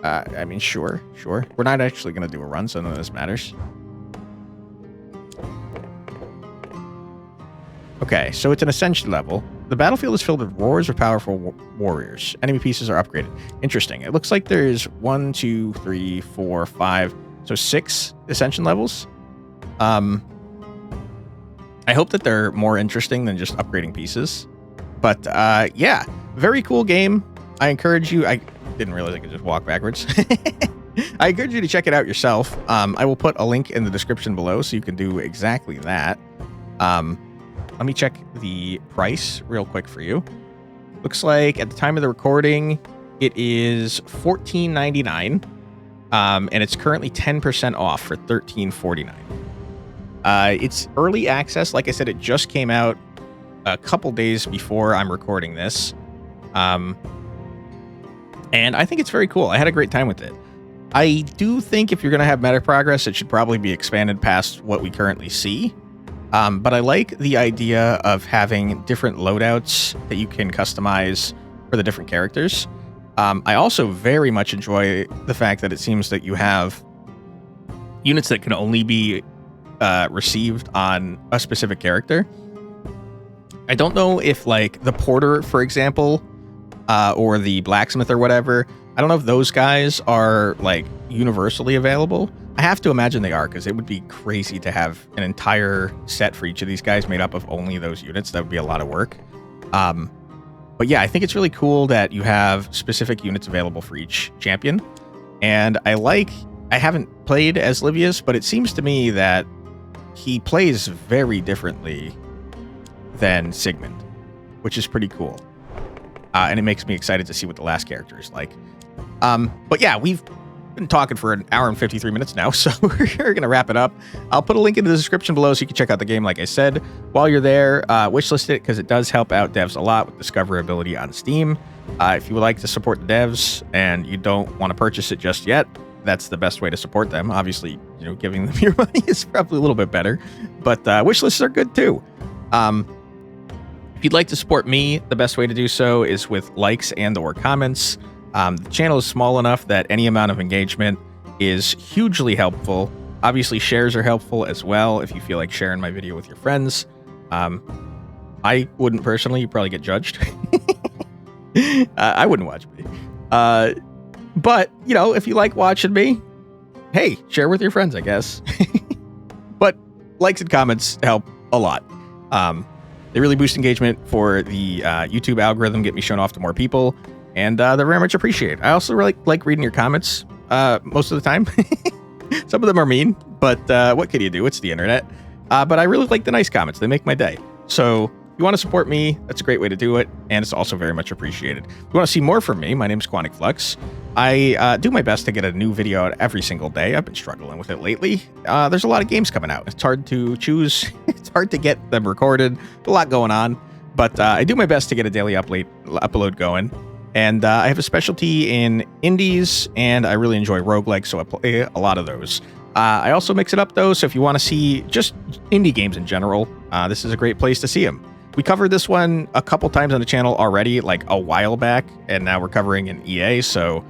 I mean, sure. We're not actually going to do a run, so none of this matters. Okay, so it's an ascension level. The battlefield is filled with roars of powerful warriors. Enemy pieces are upgraded. Interesting. It looks like there's 1, 2, 3, 4, 5, so 6 ascension levels. I hope that they're more interesting than just upgrading pieces. But yeah, very cool game. I encourage you. I didn't realize I could just walk backwards. I encourage you to check it out yourself. I will put a link in the description below so you can do exactly that. Let me check the price real quick for you. Looks like at the time of the recording, it is $14.99. And it's currently 10% off for $13.49. It's early access. Like I said, it just came out a couple days before I'm recording this. And I think it's very cool. I had a great time with it. I do think if you're going to have meta progress, it should probably be expanded past what we currently see. But I like the idea of having different loadouts that you can customize for the different characters. I also very much enjoy the fact that it seems that you have units that can only be received on a specific character. I don't know if, like, the porter, for example, or the blacksmith or whatever, I don't know if those guys are, like, universally available. I have to imagine they are, because it would be crazy to have an entire set for each of these guys made up of only those units. That would be a lot of work. But yeah, I think it's really cool that you have specific units available for each champion. And I haven't played as Livius, but it seems to me that he plays very differently than Sigmund, which is pretty cool. And it makes me excited to see what the last character is like. But yeah, we've been talking for an hour and 53 minutes now, so we're going to wrap it up. I'll put a link in the description below so you can check out the game, like I said. While you're there, wishlist it, because it does help out devs a lot with discoverability on Steam. If you would like to support the devs and you don't want to purchase it just yet, that's the best way to support them. Obviously, you know, giving them your money is probably a little bit better, but wishlists are good too. If you'd like to support me, the best way to do so is with likes and or comments. The channel is small enough that any amount of engagement is hugely helpful. Obviously, shares are helpful as well if you feel like sharing my video with your friends. I wouldn't personally. You probably get judged. I wouldn't watch me. But, you know, if you like watching me, hey, share with your friends, I guess. But likes and comments help a lot. They really boost engagement for the YouTube algorithm, get me shown off to more people. And they're very much appreciated. I also really like reading your comments most of the time. Some of them are mean, but what can you do? It's the internet. But I really like the nice comments. They make my day. So if you want to support me, that's a great way to do it. And it's also very much appreciated. If you want to see more from me, my name's Quantic Flux. I do my best to get a new video out every single day. I've been struggling with it lately. There's a lot of games coming out. It's hard to choose. It's hard to get them recorded. A lot going on. But I do my best to get a daily upload going. And I have a specialty in indies, and I really enjoy roguelike, so I play a lot of those. I also mix it up, though, so if you want to see just indie games in general, this is a great place to see them. We covered this one a couple times on the channel already, like a while back, and now we're covering an EA, so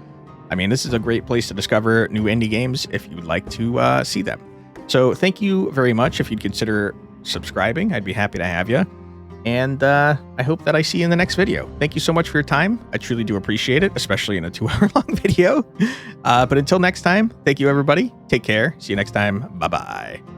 I mean, this is a great place to discover new indie games if you would like to see them. So thank you very much. If you'd consider subscribing, I'd be happy to have you. And I hope that I see you in the next video. Thank you so much for your time. I truly do appreciate it, especially in a 2-hour-long video. But until next time, thank you, everybody. Take care. See you next time. Bye-bye.